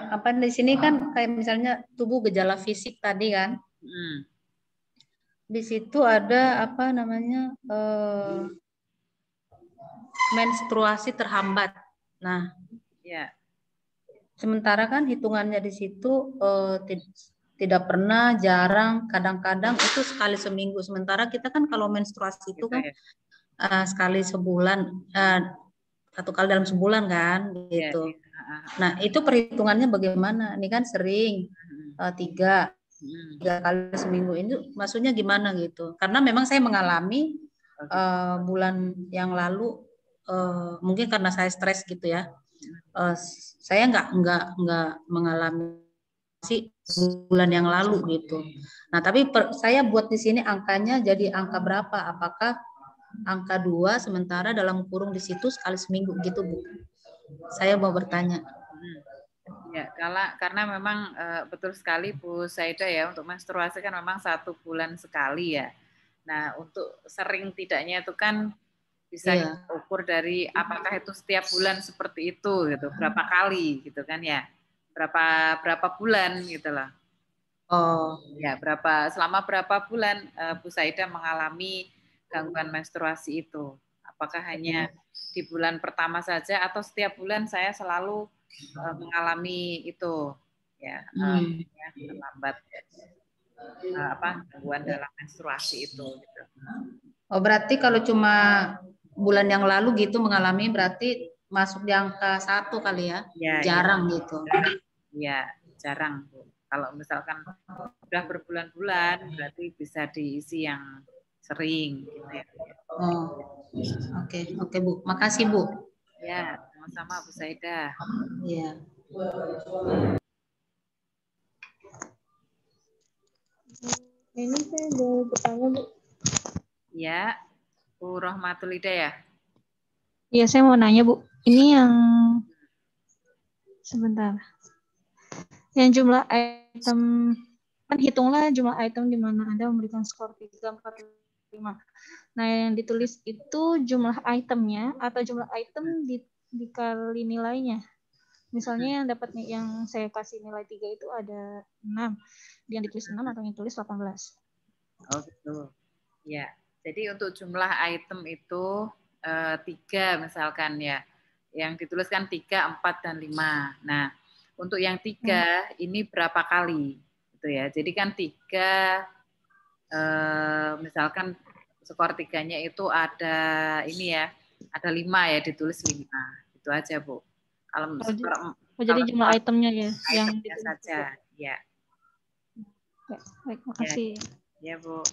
Apa di sini kan kayak misalnya tubuh gejala fisik tadi kan? Di situ ada apa namanya menstruasi terhambat. Nah, ya. Sementara kan hitungannya di situ tidak pernah, jarang, kadang-kadang itu sekali seminggu. Sementara kita kan kalau menstruasi itu kan sekali sebulan, 1 kali dalam sebulan kan, gitu. Nah itu perhitungannya bagaimana? Ini kan sering 3 kali seminggu, ini maksudnya gimana gitu? Karena memang saya mengalami bulan yang lalu, mungkin karena saya stres gitu ya. Saya nggak mengalami bulan yang lalu gitu. Nah tapi saya buat di sini angkanya jadi angka berapa? Apakah angka 2 sementara dalam kurung di situ sekali seminggu gitu, Bu? Saya mau bertanya. Ya, karena memang betul sekali Bu Saida ya, untuk menstruasi kan memang 1 bulan sekali ya. Nah untuk sering tidaknya itu kan bisa ukur dari apakah itu setiap bulan seperti itu gitu, berapa kali gitu kan ya, berapa bulan gitu loh. Oh ya, selama berapa bulan Bu Saida mengalami gangguan menstruasi itu, apakah hanya di bulan pertama saja atau setiap bulan saya selalu mengalami itu ya, terlambat gangguan dalam menstruasi itu gitu. Oh berarti kalau cuma bulan yang lalu gitu mengalami, berarti masuk di angka 1 kali ya. Ya, Jarang ya. gitu. Ya, jarang, Bu. Kalau misalkan udah berbulan-bulan, berarti bisa diisi yang sering gitu ya. Oh, oke Bu. Makasih Bu. Ya, sama-sama Bu Saidah. Iya. Ini saya mau bertanya, Bu. Ya, Bu Rohmatul Hidayah. Iya, saya mau nanya, Bu. Ini yang sebentar. Yang jumlah item, kan hitunglah jumlah item di mana Anda memberikan skor 3, 4, 5. Nah, yang ditulis itu jumlah itemnya atau jumlah item dikali nilainya. Misalnya yang dapat yang saya kasih nilai 3 itu ada 6. Yang ditulis 6 atau yang ditulis 18. Oh gitu. Ya, jadi untuk jumlah item itu 3 misalkan ya. Yang dituliskan 3, 4, dan 5. Nah, untuk yang 3 ini berapa kali? Gitu ya. Jadi kan 3, misalkan skor 3-nya itu ada ini ya, ada 5 ya, ditulis 5. Itu aja, Bu. Kalau skor jadi jumlah itemnya ya, yang itemnya saja, ya. Baik, makasih. Ya, Bu.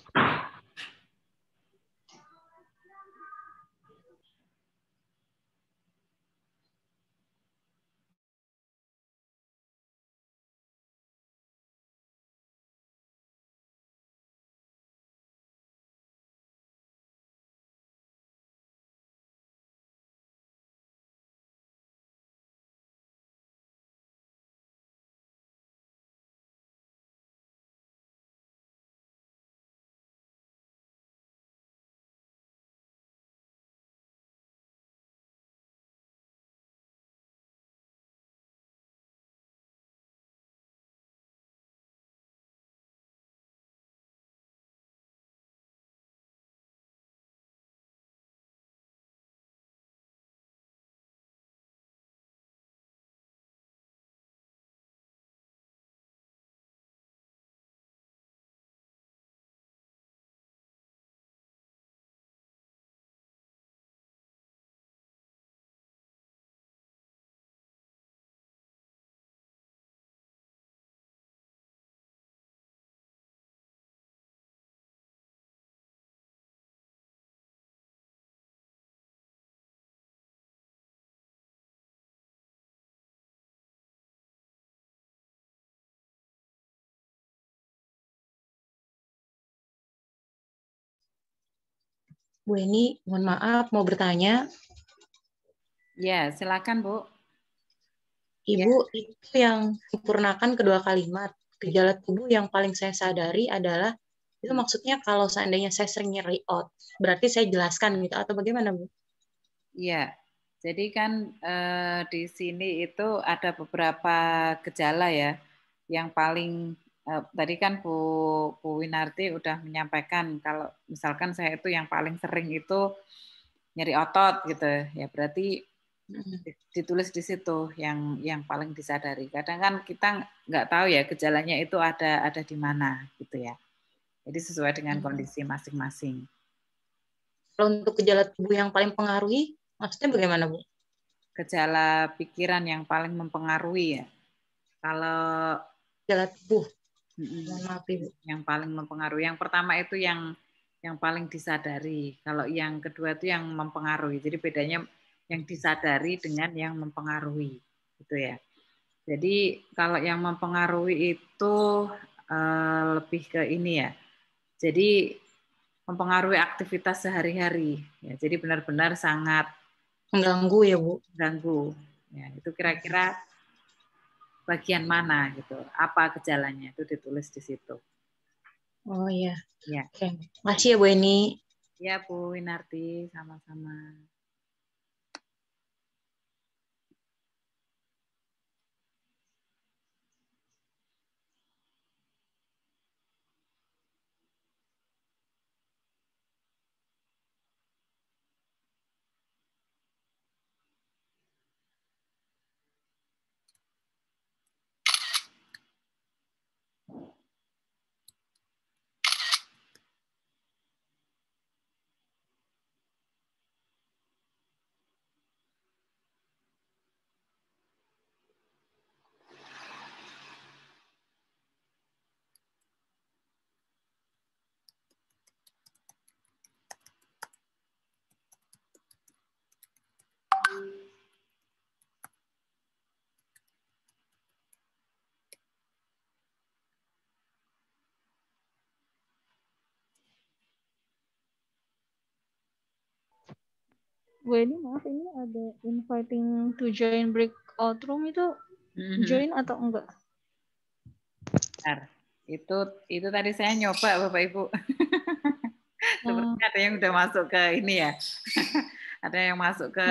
Bu Eni, mohon maaf mau bertanya. Ya, silakan, Bu. Ibu, itu yang sempurnakan kedua kalimat. Gejala tubuh yang paling saya sadari adalah, itu maksudnya kalau seandainya saya sering nyeri otot, berarti saya jelaskan gitu, atau bagaimana, Bu? Iya, jadi kan di sini itu ada beberapa gejala ya, yang paling tadi kan Bu Winarti udah menyampaikan kalau misalkan saya itu yang paling sering itu nyeri otot gitu ya, berarti ditulis di situ yang paling disadari. Kadang kan kita nggak tahu ya gejalanya itu ada di mana gitu ya. Jadi sesuai dengan kondisi masing-masing. Kalau untuk gejala tubuh yang paling pengaruhi, maksudnya bagaimana, Bu? Gejala pikiran yang paling mempengaruhi ya. Kalau Gejala tubuh, mohon maaf, Ibu. yang paling mempengaruhi, yang pertama itu yang paling disadari. Kalau yang kedua itu yang mempengaruhi. Jadi bedanya yang disadari dengan yang mempengaruhi, gitu ya. Jadi kalau yang mempengaruhi itu lebih ke ini ya. Jadi mempengaruhi aktivitas sehari-hari. Ya, jadi benar-benar sangat Mengganggu ya, Bu? mengganggu. Ya, itu kira-kira bagian mana gitu? Apa gejalanya? Itu ditulis di situ. Oh iya. Ya. Oke. Makasih ya, Bu Eni. Ya, Bu Winarti, sama-sama. Bu Eni, maaf, ini ada inviting to join breakout room itu join atau enggak? Bentar. Itu tadi saya nyoba Bapak Ibu. Sepertinya ada yang udah masuk ke ini ya. Ada yang masuk ke,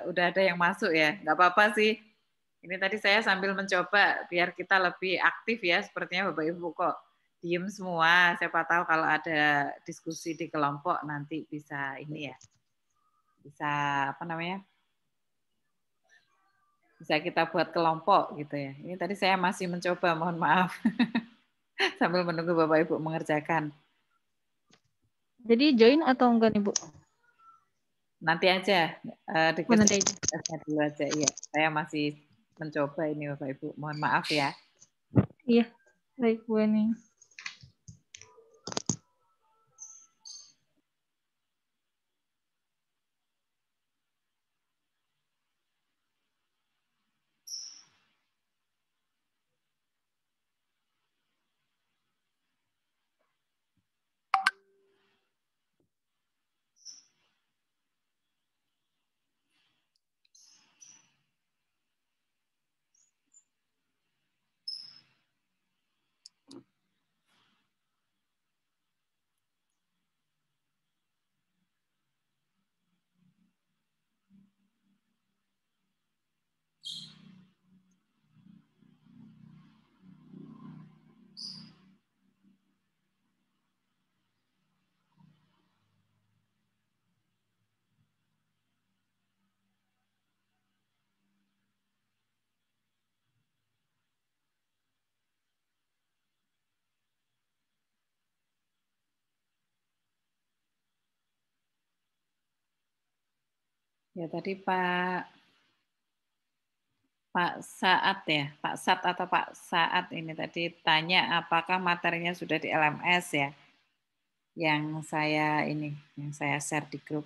udah ada yang masuk ya. Nggak apa-apa sih. Ini tadi saya sambil mencoba biar kita lebih aktif ya. Sepertinya Bapak Ibu kok diem semua. Siapa tahu kalau ada diskusi di kelompok nanti bisa ini ya. Bisa apa namanya? Bisa kita buat kelompok gitu ya. Ini tadi saya masih mencoba, mohon maaf. Sambil menunggu Bapak Ibu mengerjakan. Jadi join atau enggak nih Bu? Nanti aja, Nanti aja dulu aja. Iya, saya masih mencoba ini Bapak Ibu. Mohon maaf ya. Iya, baik Bu Eni. Ya tadi Pak Saat ya, Pak Sat atau Pak Saat ini tadi tanya apakah materinya sudah di LMS ya, yang saya share di grup.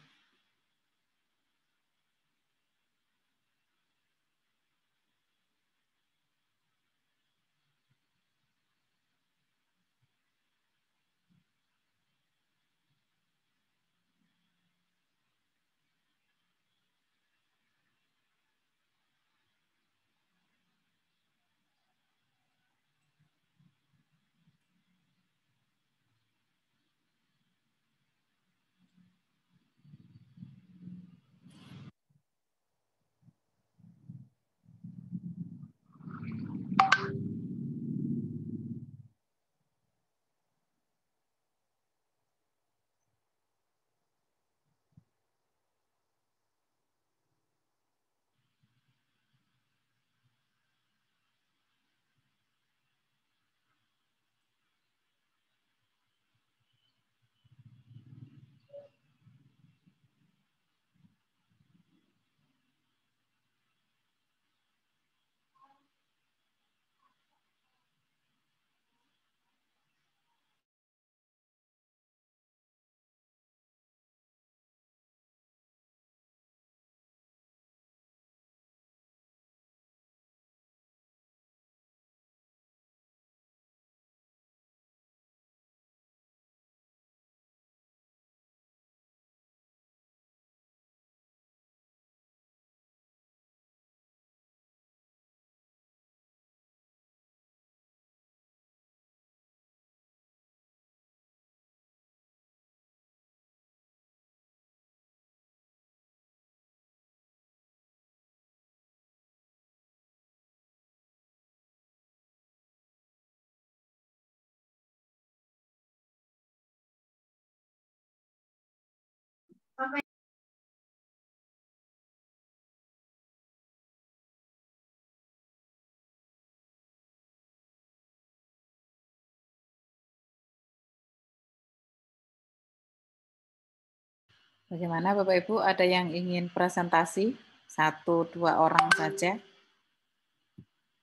Bagaimana Bapak Ibu, ada yang ingin presentasi? 1-2 orang saja.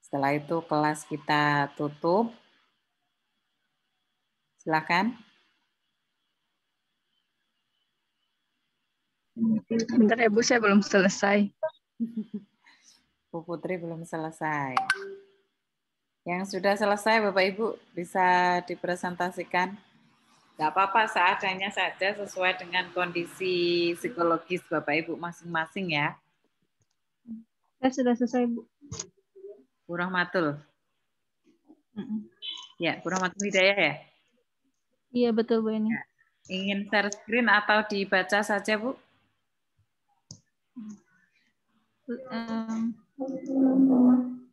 Setelah itu kelas kita tutup. Silakan. Bentar ya Bu, saya belum selesai. Bu Putri belum selesai. Yang sudah selesai Bapak Ibu bisa dipresentasikan. Nggak apa-apa, seadanya saja sesuai dengan kondisi psikologis Bapak Ibu masing-masing ya. Saya sudah selesai, Bu. Bu Rahmatul. Ya, Bu Rahmatul Hidayah ya? Iya, betul, Bu Eni. Ya. Ingin share screen atau dibaca saja, Bu?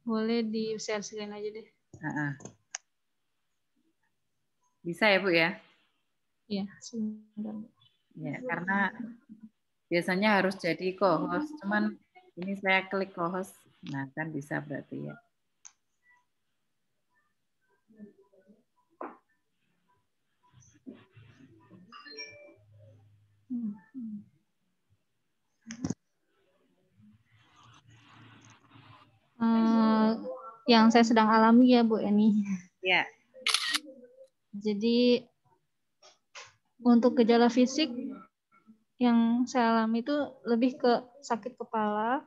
Boleh di share screen aja deh. Bisa ya, Bu ya? Iya, sebentar. Ya, karena biasanya harus jadi co-host, cuman ini saya klik co-host, nah kan bisa berarti ya. Yang saya sedang alami ya, Bu Eni. Ya. Jadi untuk gejala fisik yang saya alami itu lebih ke sakit kepala,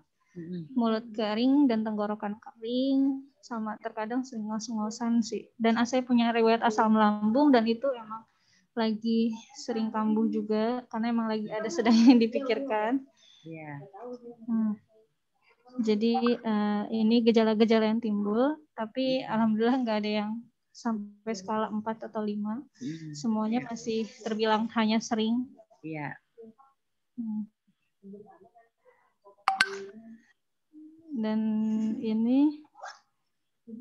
mulut kering dan tenggorokan kering, sama terkadang sering ngos-ngosan sih. Dan saya punya riwayat asam lambung dan itu emang lagi sering kambuh juga karena emang lagi ada sedang yang dipikirkan. Iya. Jadi ini gejala-gejala yang timbul, tapi alhamdulillah nggak ada yang sampai skala 4 atau 5. Semuanya masih terbilang hanya sering. Iya. Dan ini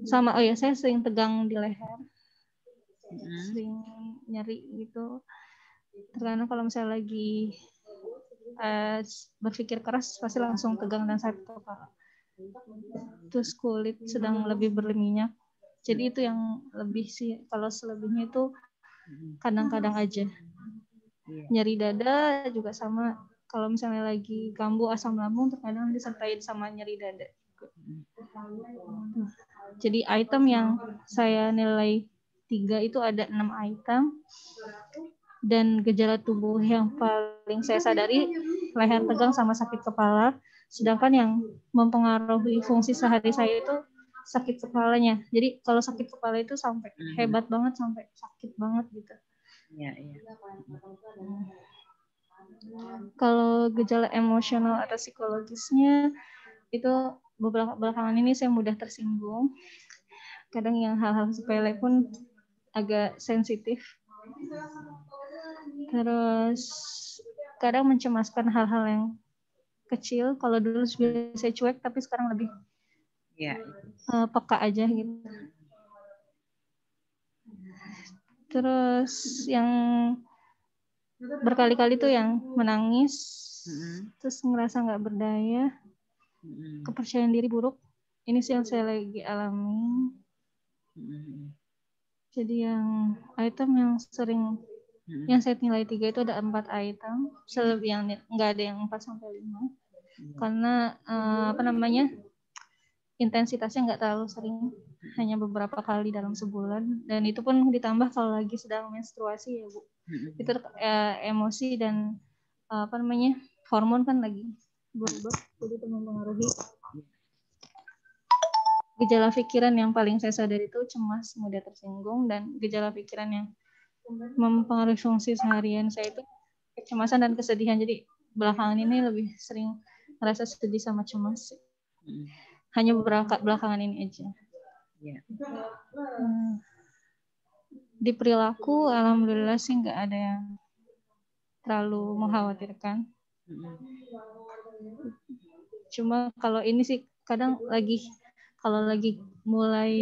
sama, oh ya, saya sering tegang di leher. Sering nyeri gitu. Karena kalau misalnya lagi berpikir keras pasti langsung tegang dan sakit kepala. Terus kulit sedang lebih berminyak. Jadi itu yang lebih sih. Kalau selebihnya itu kadang-kadang aja. Nyeri dada juga sama. Kalau misalnya lagi kambuh asam lambung terkadang disertai sama nyeri dada. Jadi item yang saya nilai 3 itu ada 6 item. Dan gejala tubuh yang paling saya sadari leher tegang sama sakit kepala, sedangkan yang mempengaruhi fungsi sehari saya itu sakit kepalanya. Jadi kalau sakit kepala itu sampai hebat banget, sampai sakit banget gitu. Iya, iya. Kalau gejala emosional atau psikologisnya itu beberapa belakangan ini saya mudah tersinggung. Kadang yang hal-hal sepele pun agak sensitif. Terus kadang mencemaskan hal-hal yang kecil. Kalau dulu saya cuek, tapi sekarang lebih peka aja gitu. Terus yang berkali-kali tuh yang menangis, terus ngerasa nggak berdaya, kepercayaan diri buruk. Ini sih yang saya lagi alami. Jadi yang item yang sering yang saya nilai 3 itu ada 4 item, selebih yang nggak ada yang 4 sampai 5. Karena intensitasnya nggak terlalu sering, hanya beberapa kali dalam sebulan, dan itu pun ditambah kalau lagi sedang menstruasi ya, Bu. Itu emosi dan hormon kan lagi berubah, jadi itu mempengaruhi. Gejala pikiran yang paling saya sadari itu cemas, mudah tersinggung, dan gejala pikiran yang mempengaruhi fungsi seharian saya itu kecemasan dan kesedihan. Jadi belakangan ini lebih sering merasa sedih sama cemas. Hanya beberapa belakangan ini aja. Di perilaku, alhamdulillah sih nggak ada yang terlalu mengkhawatirkan. Cuma kalau ini sih kadang kalau lagi mulai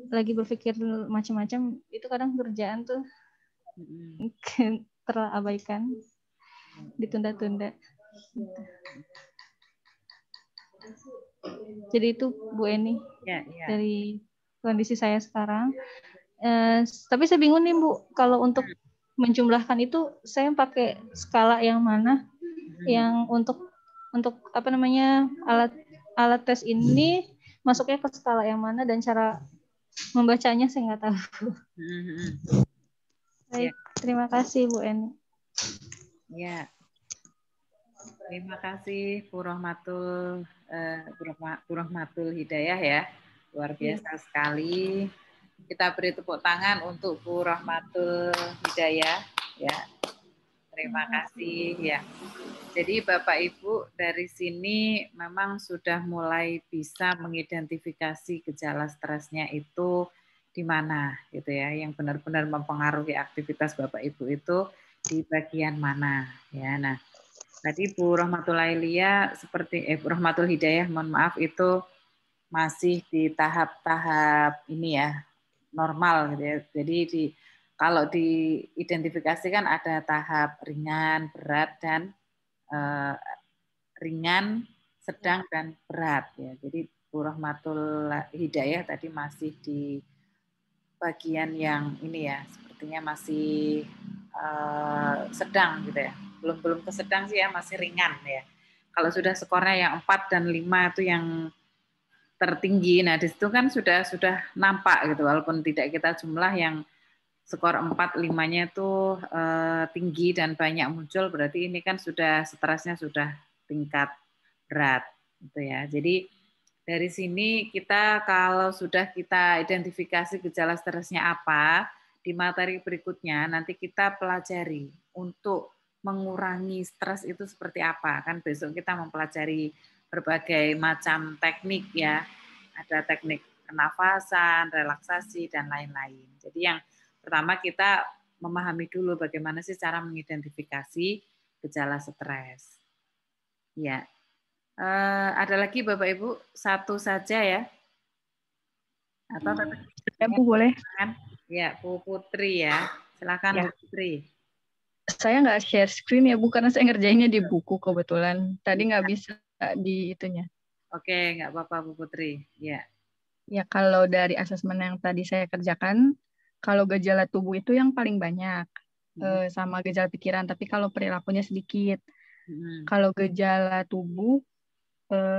lagi berpikir macam-macam, itu kadang kerjaan tuh terabaikan, ditunda-tunda. Jadi itu Bu Eni dari kondisi saya sekarang. Tapi saya bingung nih Bu, kalau untuk menjumlahkan itu saya pakai skala yang mana? Yang untuk alat tes ini masuknya ke skala yang mana dan cara membacanya saya nggak tahu. Baik, terima kasih Bu Eni. Ya. Terima kasih Bu Rahmatul Hidayah ya, luar biasa sekali Kita beri tepuk tangan untuk Bu Rahmatul Hidayah ya. Terima kasih ya. Jadi Bapak Ibu dari sini memang sudah mulai bisa mengidentifikasi gejala stresnya itu di mana gitu ya, yang benar-benar mempengaruhi aktivitas Bapak Ibu itu di bagian mana ya. Nah, tadi Bu Rahmatul Ailia seperti Bu Rahmatul Hidayah, mohon maaf, itu masih di tahap-tahap ini ya, normal gitu ya. Jadi kalau diidentifikasikan ada tahap ringan, berat, dan ringan, sedang, dan berat ya. Jadi Bu Rahmatul Hidayah tadi masih di bagian yang ini ya, sepertinya masih sedang gitu ya. Belum ke sedang sih ya, masih ringan ya. Kalau sudah skornya yang 4 dan 5 itu yang tertinggi. Nah, di situ kan sudah nampak gitu, walaupun tidak kita jumlah yang skor 4, 5-nya itu tinggi dan banyak muncul, berarti ini kan sudah stresnya sudah tingkat berat gitu ya. Jadi dari sini kita kalau sudah kita identifikasi gejala stresnya apa, di materi berikutnya nanti kita pelajari untuk mengurangi stres itu seperti apa. Kan besok kita mempelajari berbagai macam teknik ya. Ada teknik pernafasan, relaksasi, dan lain-lain. Jadi yang pertama kita memahami dulu bagaimana sih cara mengidentifikasi gejala stres. Ya, ada lagi Bapak Ibu, satu saja ya. Atau ya Bu boleh? Ya, Bu Putri ya. Silakan ya. Bu Putri. Saya nggak share screen ya Bu, karena saya ngerjainnya di buku kebetulan. Tadi nggak bisa di itunya. Oke, nggak apa-apa Bu Putri. Ya. Ya, kalau dari asesmen yang tadi saya kerjakan, kalau gejala tubuh itu yang paling banyak sama gejala pikiran, tapi kalau perilakunya sedikit. Kalau gejala tubuh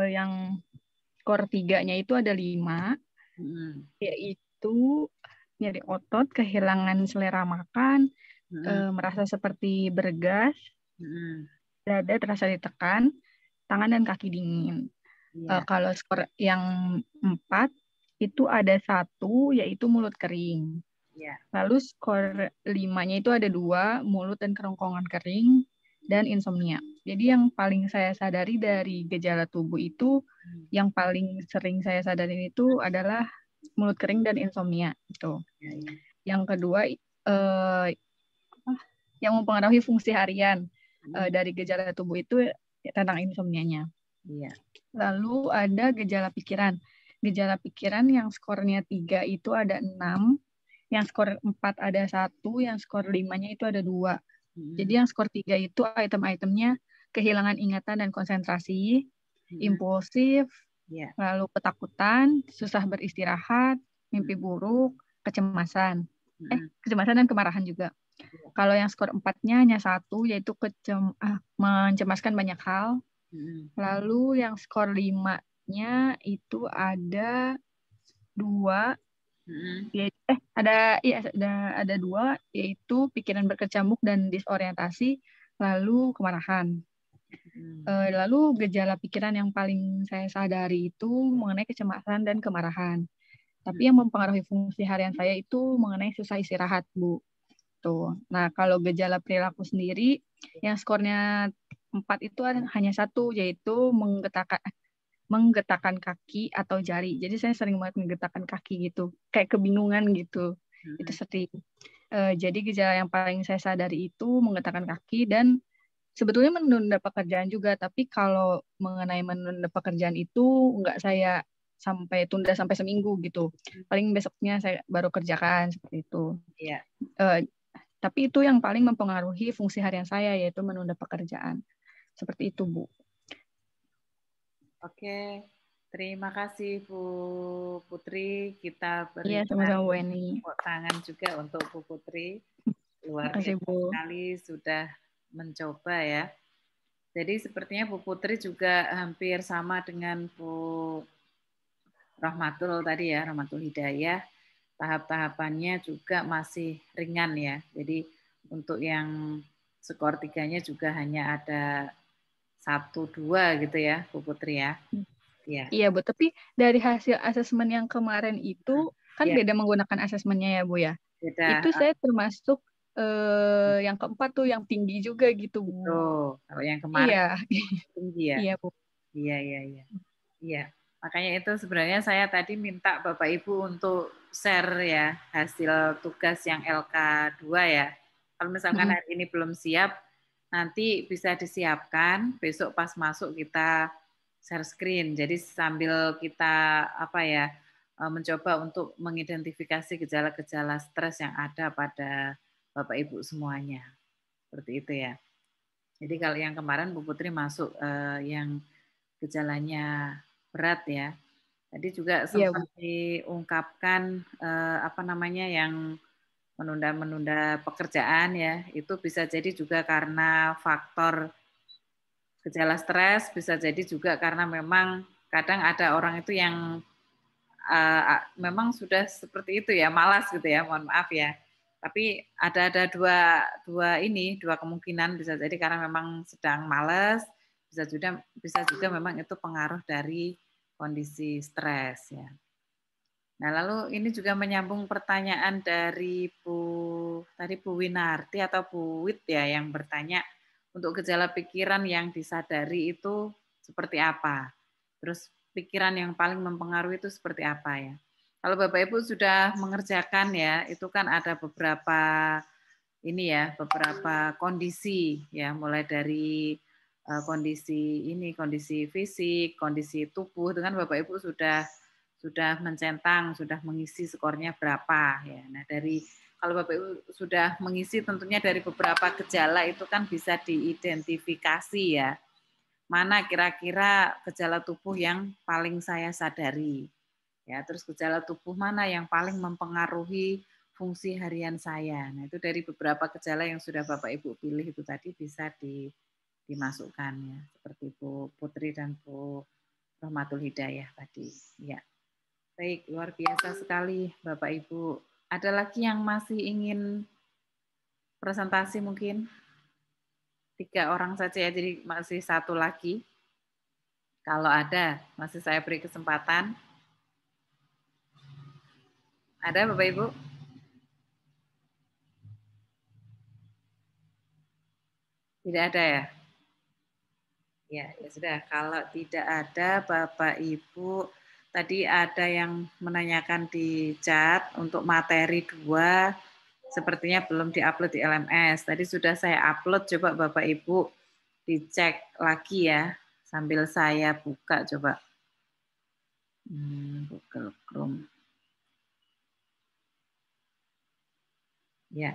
yang skor 3-nya itu ada 5, yaitu nyeri otot, kehilangan selera makan, merasa seperti bergas, dada terasa ditekan, tangan dan kaki dingin. Kalau skor yang 4 itu ada 1, yaitu mulut kering. Lalu skor 5-nya itu ada 2, mulut dan kerongkongan kering, dan insomnia. Jadi yang paling saya sadari dari gejala tubuh itu, yang paling sering saya sadari itu adalah mulut kering dan insomnia. Gitu. Yang kedua, yang mempengaruhi fungsi harian dari gejala tubuh itu tentang insomnianya. Lalu ada gejala pikiran. Gejala pikiran yang skornya 3 itu ada 6, yang skor 4 ada 1, yang skor 5-nya itu ada 2. Jadi yang skor 3 itu item-itemnya kehilangan ingatan dan konsentrasi, impulsif, lalu ketakutan, susah beristirahat, mimpi buruk, kecemasan. Kecemasan dan kemarahan juga. Kalau yang skor 4-nya hanya 1, yaitu mencemaskan banyak hal. Lalu yang skor 5-nya itu ada 2, ada 2, yaitu pikiran berkecamuk dan disorientasi, lalu kemarahan. Lalu gejala pikiran yang paling saya sadari itu mengenai kecemasan dan kemarahan. Tapi yang mempengaruhi fungsi harian saya itu mengenai susah istirahat, Bu. Tuh. Nah, kalau gejala perilaku sendiri, yang skornya 4 itu hanya 1, yaitu menggetakkan kaki atau jari. Jadi saya sering banget menggetakkan kaki gitu, kayak kebingungan gitu. Itu sering. Jadi gejala yang paling saya sadari itu menggetakkan kaki, dan sebetulnya menunda pekerjaan juga. Tapi kalau mengenai menunda pekerjaan itu nggak saya tunda sampai seminggu gitu. Paling besoknya saya baru kerjakan seperti itu. Tapi itu yang paling mempengaruhi fungsi harian saya, yaitu menunda pekerjaan. Seperti itu, Bu. Oke, terima kasih Bu Putri. Kita berikan tepuk tangan juga untuk Bu Putri. Luar biasa sekali sudah mencoba ya. Jadi sepertinya Bu Putri juga hampir sama dengan Bu Rahmatul tadi ya, Rahmatul Hidayah. Tahap-tahapannya juga masih ringan ya. Jadi untuk yang skor 3-nya juga hanya ada 1, 2 gitu ya, Bu Putri ya. Iya, Bu. Tapi dari hasil asesmen yang kemarin itu, kan beda menggunakan asesmennya ya Bu ya. Beda. Itu saya termasuk yang keempat tuh yang tinggi juga gitu Bu. Kalau yang kemarin iya. tinggi ya. Iya Bu. Iya. Makanya itu sebenarnya saya tadi minta Bapak Ibu untuk share ya hasil tugas yang LK2 ya. Kalau misalkan hari ini belum siap, nanti bisa disiapkan, besok pas masuk kita share screen. Jadi sambil kita mencoba untuk mengidentifikasi gejala-gejala stres yang ada pada Bapak Ibu semuanya. Seperti itu ya. Jadi kalau yang kemarin Bu Putri masuk yang gejalanya berat ya. Tadi juga sempat diungkapkan yang menunda-menunda pekerjaan ya. Itu bisa jadi juga karena faktor gejala stres, bisa jadi juga karena memang kadang ada orang itu yang memang sudah seperti itu ya, malas gitu ya, mohon maaf ya. Tapi ada dua kemungkinan, bisa jadi karena memang sedang malas, bisa juga memang itu pengaruh dari kondisi stres ya. Nah, lalu ini juga menyambung pertanyaan dari Bu Winarti atau Bu Wit ya yang bertanya untuk gejala pikiran yang disadari itu seperti apa? Terus pikiran yang paling mempengaruhi itu seperti apa ya? Kalau Bapak Ibu sudah mengerjakan ya, itu kan ada beberapa kondisi ya, mulai dari kondisi fisik, kondisi tubuh, itu kan Bapak Ibu sudah mencentang, sudah mengisi skornya berapa ya. Nah, kalau Bapak Ibu sudah mengisi tentunya dari beberapa gejala itu kan bisa diidentifikasi ya. Mana kira-kira gejala tubuh yang paling saya sadari. Ya, terus gejala tubuh mana yang paling mempengaruhi fungsi harian saya. Nah, itu dari beberapa gejala yang sudah Bapak Ibu pilih itu tadi bisa dimasukkan ya, seperti Bu Putri dan Bu Rahmatul Hidayah tadi. Ya. Baik, luar biasa sekali Bapak Ibu. Ada lagi yang masih ingin presentasi mungkin? 3 orang saja ya, jadi masih 1 lagi. Kalau ada, masih saya beri kesempatan. Ada Bapak Ibu? Tidak ada ya? Ya sudah. Kalau tidak ada Bapak Ibu, tadi ada yang menanyakan di chat untuk materi 2, sepertinya belum diupload di LMS. Tadi sudah saya upload, coba Bapak Ibu dicek lagi ya, sambil saya buka coba. Google Chrome. Ya,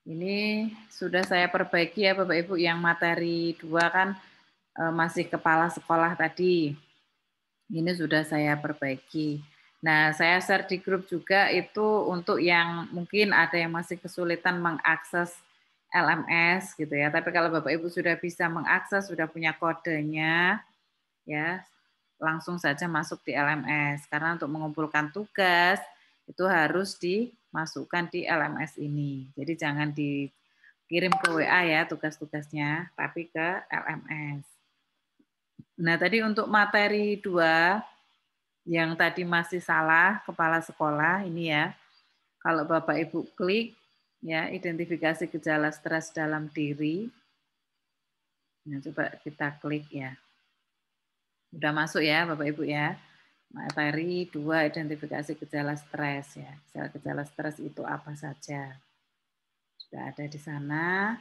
ini sudah saya perbaiki ya Bapak Ibu, yang materi 2 kan masih kepala sekolah tadi. Ini sudah saya perbaiki. Nah, saya share di grup juga itu untuk yang mungkin ada yang masih kesulitan mengakses LMS gitu ya. Tapi kalau Bapak Ibu sudah bisa mengakses, sudah punya kodenya, ya langsung saja masuk di LMS. Karena untuk mengumpulkan tugas itu harus dimasukkan di LMS ini. Jadi jangan dikirim ke WA ya tugas-tugasnya, tapi ke LMS. Nah, tadi untuk materi 2 yang tadi masih salah kepala sekolah ini ya. Kalau Bapak Ibu klik ya, identifikasi gejala stres dalam diri. Nah, coba kita klik ya. Udah masuk ya Bapak Ibu ya. Materi 2 identifikasi gejala stres ya. Gejala stres itu apa saja? Sudah ada di sana.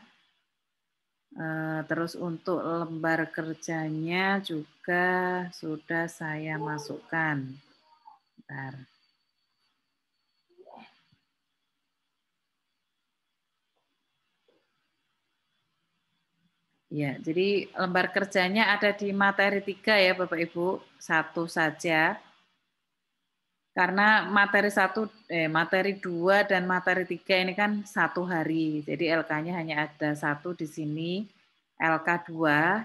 Terus untuk lembar kerjanya juga sudah saya masukkan. Bentar. Ya, jadi lembar kerjanya ada di materi 3 ya Bapak Ibu, 1 saja. Karena materi 2 dan materi 3 ini kan 1 hari. Jadi LK-nya hanya ada 1 di sini. LK2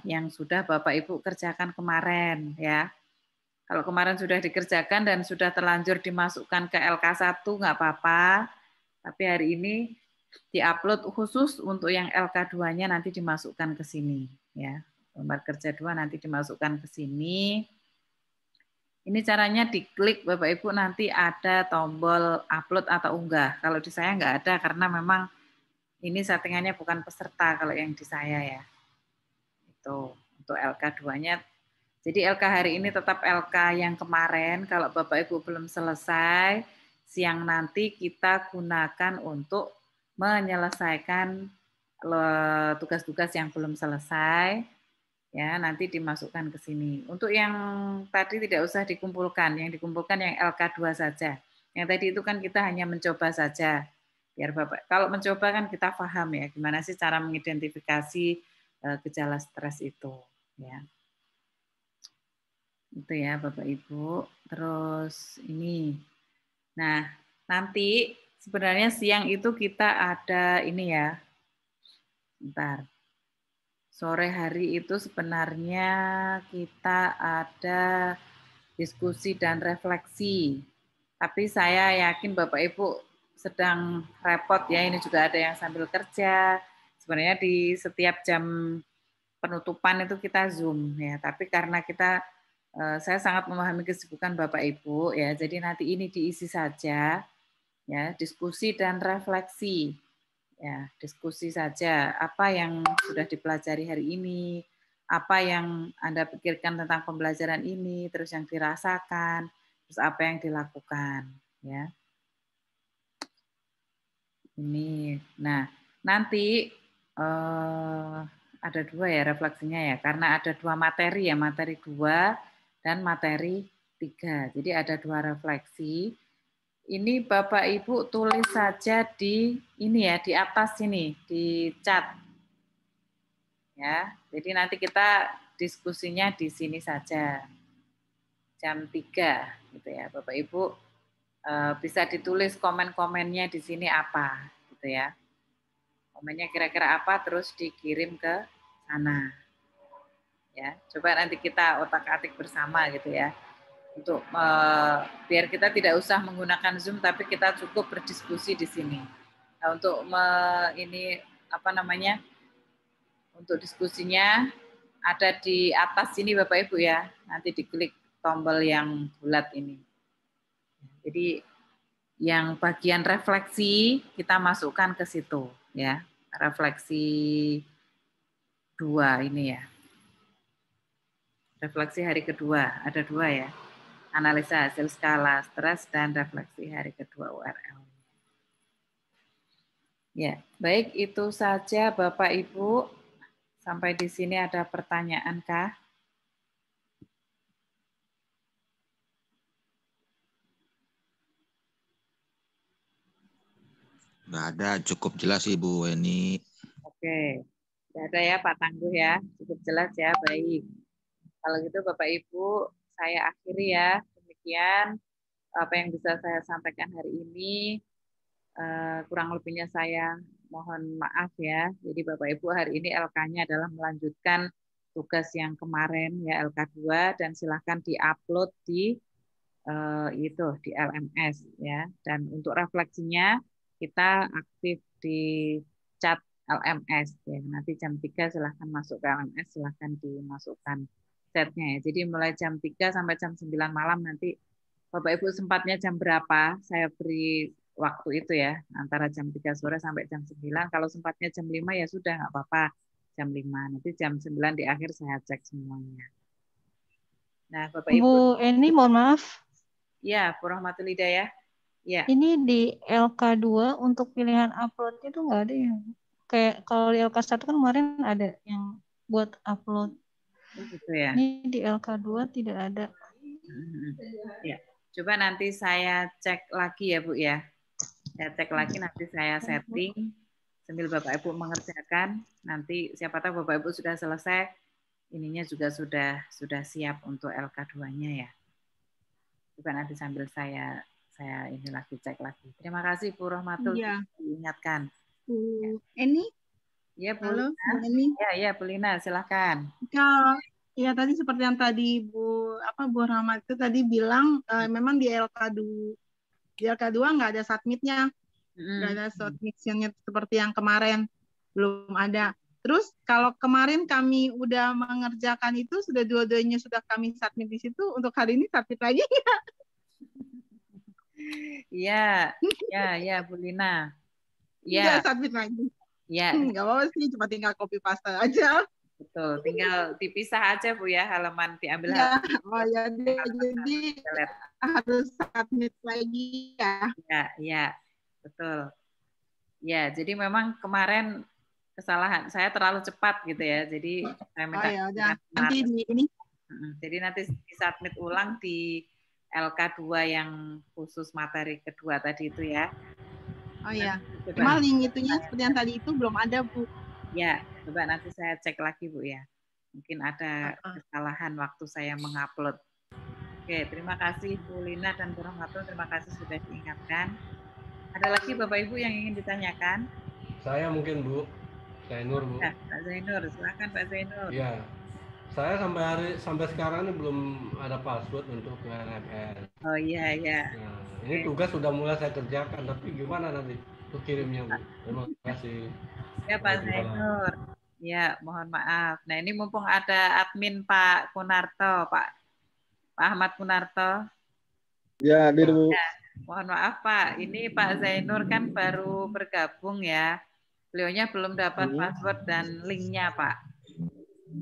yang sudah Bapak Ibu kerjakan kemarin ya. Kalau kemarin sudah dikerjakan dan sudah terlanjur dimasukkan ke LK1 nggak apa-apa. Tapi hari ini diupload khusus untuk yang LK2-nya nanti dimasukkan ke sini ya. Lembar kerja 2 nanti dimasukkan ke sini. Ini caranya diklik Bapak Ibu, nanti ada tombol upload atau unggah. Kalau di saya nggak ada karena memang ini settingannya bukan peserta kalau yang di saya ya. Itu untuk LK2-nya. Jadi LK hari ini tetap LK yang kemarin. Kalau Bapak Ibu belum selesai, siang nanti kita gunakan untuk menyelesaikan tugas-tugas yang belum selesai. Ya, nanti dimasukkan ke sini. Untuk yang tadi tidak usah dikumpulkan, yang dikumpulkan yang LK2 saja. Yang tadi itu kan kita hanya mencoba saja. Biar Bapak, kalau mencoba kan kita paham ya, gimana sih cara mengidentifikasi gejala stres itu. Ya. Itu ya Bapak Ibu. Terus ini. Nah, nanti sebenarnya siang itu kita ada ini ya. Bentar. Sore hari itu sebenarnya kita ada diskusi dan refleksi. Tapi saya yakin Bapak Ibu sedang repot ya, ini juga ada yang sambil kerja. Sebenarnya di setiap jam penutupan itu kita Zoom ya, tapi karena saya sangat memahami kesibukan Bapak Ibu ya, jadi nanti ini diisi saja ya, diskusi dan refleksi. Ya, diskusi saja apa yang sudah dipelajari hari ini, apa yang Anda pikirkan tentang pembelajaran ini, terus yang dirasakan, terus apa yang dilakukan, ya. Ini. Nah, nanti ada dua ya refleksinya ya, karena ada dua materi ya, materi 2 dan materi 3. Jadi ada dua refleksi. Ini Bapak Ibu tulis saja di ini ya, di atas sini, di chat. Ya. Jadi nanti kita diskusinya di sini saja. Jam 3 gitu ya. Bapak Ibu bisa ditulis komen-komennya di sini apa gitu ya. Komennya kira-kira apa terus dikirim ke sana. Ya, coba nanti kita otak-atik bersama gitu ya. Untuk biar kita tidak usah menggunakan Zoom, tapi kita cukup berdiskusi di sini. Nah, untuk ini apa namanya? Untuk diskusinya ada di atas sini Bapak Ibu ya. Nanti diklik tombol yang bulat ini. Jadi yang bagian refleksi kita masukkan ke situ ya. Refleksi 2 ini ya. Refleksi hari kedua, ada 2 ya. Analisa hasil skala stres dan refleksi hari kedua URL. Ya, baik itu saja Bapak Ibu. Sampai di sini ada pertanyaan kah? Nggak ada, cukup jelas Ibu Weni. Oke, nggak ada ya Pak Tangguh ya, cukup jelas ya, baik. Kalau gitu Bapak Ibu, saya akhiri ya. Demikian apa yang bisa saya sampaikan hari ini. Kurang lebihnya saya mohon maaf ya. Jadi Bapak Ibu hari ini LK-nya adalah melanjutkan tugas yang kemarin ya LK2 dan silahkan diupload di di LMS ya. Dan untuk refleksinya kita aktif di chat LMS ya. Nanti jam 3 silahkan masuk ke LMS, silahkan dimasukkan chatnya ya. Jadi mulai jam 3 sampai jam 9 malam nanti Bapak Ibu sempatnya jam berapa, saya beri waktu itu ya, antara jam 3 sore sampai jam 9. Kalau sempatnya jam 5 ya sudah, nggak apa-apa, jam 5. Nanti jam 9 di akhir saya cek semuanya. Nah, Bapak Ibu. Bu Eni, mohon maaf. Ya, Bu Rahmatul Hidayah. Ya. Ini di LK2 untuk pilihan upload itu nggak ada yang, kayak kalau di LK1 kan kemarin ada yang buat upload. Gitu ya. Ini di LK2 tidak ada. Ya. Coba nanti saya cek lagi ya Bu ya. Saya cek lagi, nanti saya setting sambil Bapak Ibu mengerjakan. Nanti siapa tahu Bapak Ibu sudah selesai, ininya juga sudah siap untuk LK2-nya ya. Coba nanti sambil saya ini lagi cek lagi. Terima kasih Bu Rahmatul diingatkan. Bu Eni? Ya Bu. Halo, Bu Eni. Ya Bu Lina, silakan. Kalau ya tadi seperti yang tadi Bu Rahmat itu tadi bilang memang di LK2 nggak ada submitnya, nggak ada submissionnya seperti yang kemarin, belum ada. Terus kalau kemarin kami udah mengerjakan itu, sudah dua-duanya sudah kami submit di situ, untuk hari ini submit lagi nggak? Iya, ya Bu Lina. Nggak Ya, submit lagi. ya, Nggak apa-apa sih, cuma tinggal copy paste aja. betul. Tinggal dipisah aja Bu ya, halaman diambil Ya, halaman. oh ya, jadi harus submit lagi ya. Ya, ya, betul. Ya, jadi memang kemarin kesalahan saya terlalu cepat gitu ya. Jadi saya minta ya udah. Nanti di ini. Jadi nanti disubmit ulang di LK2 yang khusus materi kedua tadi itu ya. Oh ya. Cuma link itunya seperti yang tadi itu belum ada, Bu. Ya, coba nanti saya cek lagi Bu ya. Mungkin ada kesalahan waktu saya mengupload. Oke, terima kasih Bu Lina dan Bu Rahmatul. Terima kasih sudah diingatkan. Ada lagi Bapak Ibu yang ingin ditanyakan? Saya mungkin Bu, Zainur Bu. Ya, Pak Zainur, silakan Pak Zainur. Ya, saya sampai sekarang ini belum ada password untuk LMS. Oh iya ya. Nah, ini tugas sudah mulai saya kerjakan, tapi gimana nanti untuk kirimnya Bu? Terima kasih. Ya Pak Zainur. Ya, mohon maaf. Nah ini mumpung ada admin Pak Kunarto, Pak Ahmad Kunarto. Ya, hadir Bu. Ya, mohon maaf Pak, ini Pak Zainur kan baru bergabung ya. Beliaunya belum dapat password dan linknya Pak.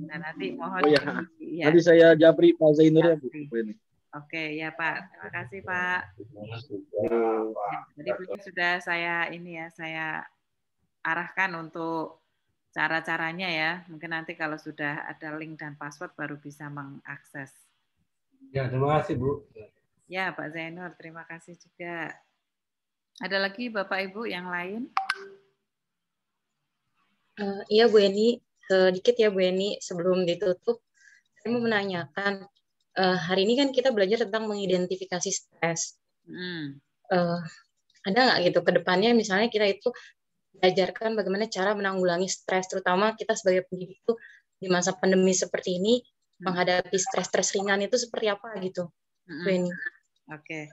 Nah nanti mohon. Oh ya, nanti saya japri Pak Zainur ya Bu. Oke ya Pak, terima kasih Pak. Jadi beliau sudah saya arahkan untuk cara-caranya ya. Mungkin nanti kalau sudah ada link dan password baru bisa mengakses. Ya, terima kasih Bu. Ya Pak Zainur, terima kasih juga. Ada lagi Bapak Ibu yang lain? Iya Bu Eni, sedikit ya Bu Eni sebelum ditutup. Saya mau menanyakan, hari ini kan kita belajar tentang mengidentifikasi stres. Ada nggak gitu ke depannya misalnya kita itu belajarkan bagaimana cara menanggulangi stres, terutama kita sebagai pendidik itu di masa pandemi seperti ini menghadapi stres-stres ringan itu seperti apa gitu, Bu Eni? Oke.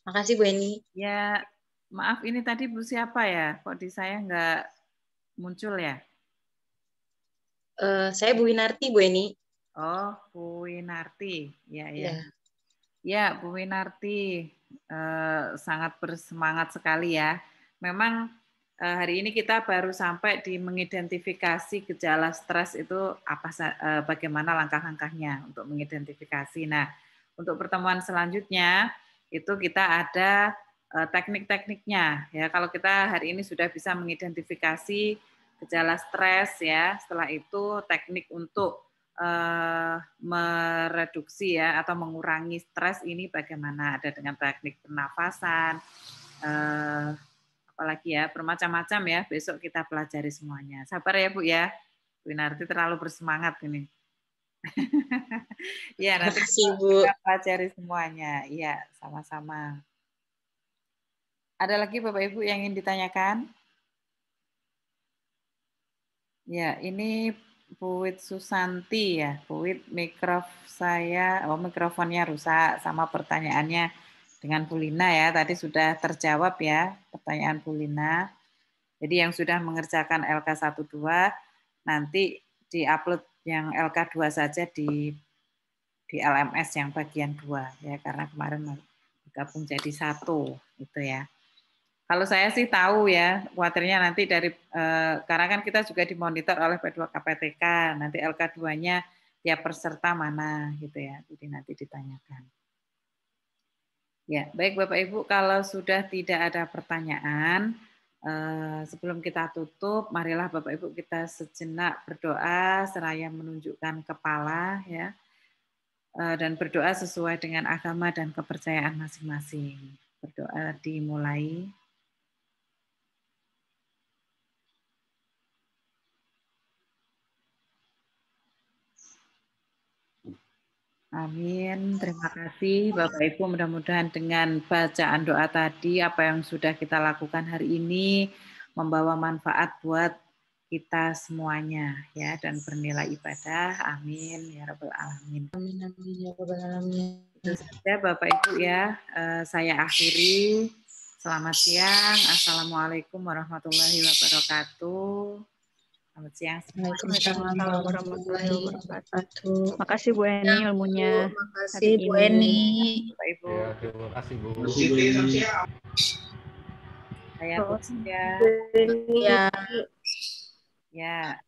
Makasih Bu Eni. Ya, maaf ini tadi Bu siapa ya? Kok di saya nggak muncul ya? Saya Bu Winarti Bu Eni. Oh, Bu Winarti. Ya, ya. Ya, Bu Winarti sangat bersemangat sekali ya. Memang hari ini kita baru sampai di mengidentifikasi gejala stres itu bagaimana langkah-langkahnya untuk mengidentifikasi. Nah, untuk pertemuan selanjutnya itu kita ada teknik-tekniknya ya. Kalau kita hari ini sudah bisa mengidentifikasi gejala stres ya, setelah itu teknik untuk mereduksi ya atau mengurangi stres ini bagaimana, ada dengan teknik pernafasan, apalagi ya bermacam-macam ya. Besok kita pelajari semuanya. Sabar ya Bu ya, Bu Winarti terlalu bersemangat ini. Ya nanti kita pelajari semuanya. Iya sama-sama. Ada lagi Bapak Ibu yang ingin ditanyakan? Ya ini Bu Wit Susanti ya, Bu Wit mikrofonnya rusak sama pertanyaannya dengan Bu Lina ya, tadi sudah terjawab ya pertanyaan Bu Lina. Jadi yang sudah mengerjakan LK12 nanti diupload yang LK2 saja di LMS yang bagian 2 ya, karena kemarin gabung jadi 1 gitu ya. Kalau saya sih tahu ya, khawatirnya nanti dari karena kan kita juga dimonitor oleh P2KPTK, nanti LK2-nya tiap peserta mana gitu ya. Jadi nanti ditanyakan. Ya, baik Bapak Ibu, kalau sudah tidak ada pertanyaan, sebelum kita tutup, marilah Bapak Ibu kita sejenak berdoa seraya menunjukkan kepala ya. Dan berdoa sesuai dengan agama dan kepercayaan masing-masing. Berdoa dimulai. Amin. Terima kasih Bapak Ibu. Mudah-mudahan dengan bacaan doa tadi, apa yang sudah kita lakukan hari ini membawa manfaat buat kita semuanya ya, dan bernilai ibadah. Amin ya rabbal alamin. Amin amin ya rabbal alamin. Itu saja Bapak Ibu ya. Saya akhiri. Selamat siang. Assalamualaikum warahmatullahi wabarakatuh. Selamat siang. Waalaikumsalam warahmatullahi wabarakatuh. Makasih Bu Eni ilmunya. Makasih Bu Eni. Pak Ibu. Ya, terima kasih Bu. Saya tutup ya. Ya. Ya.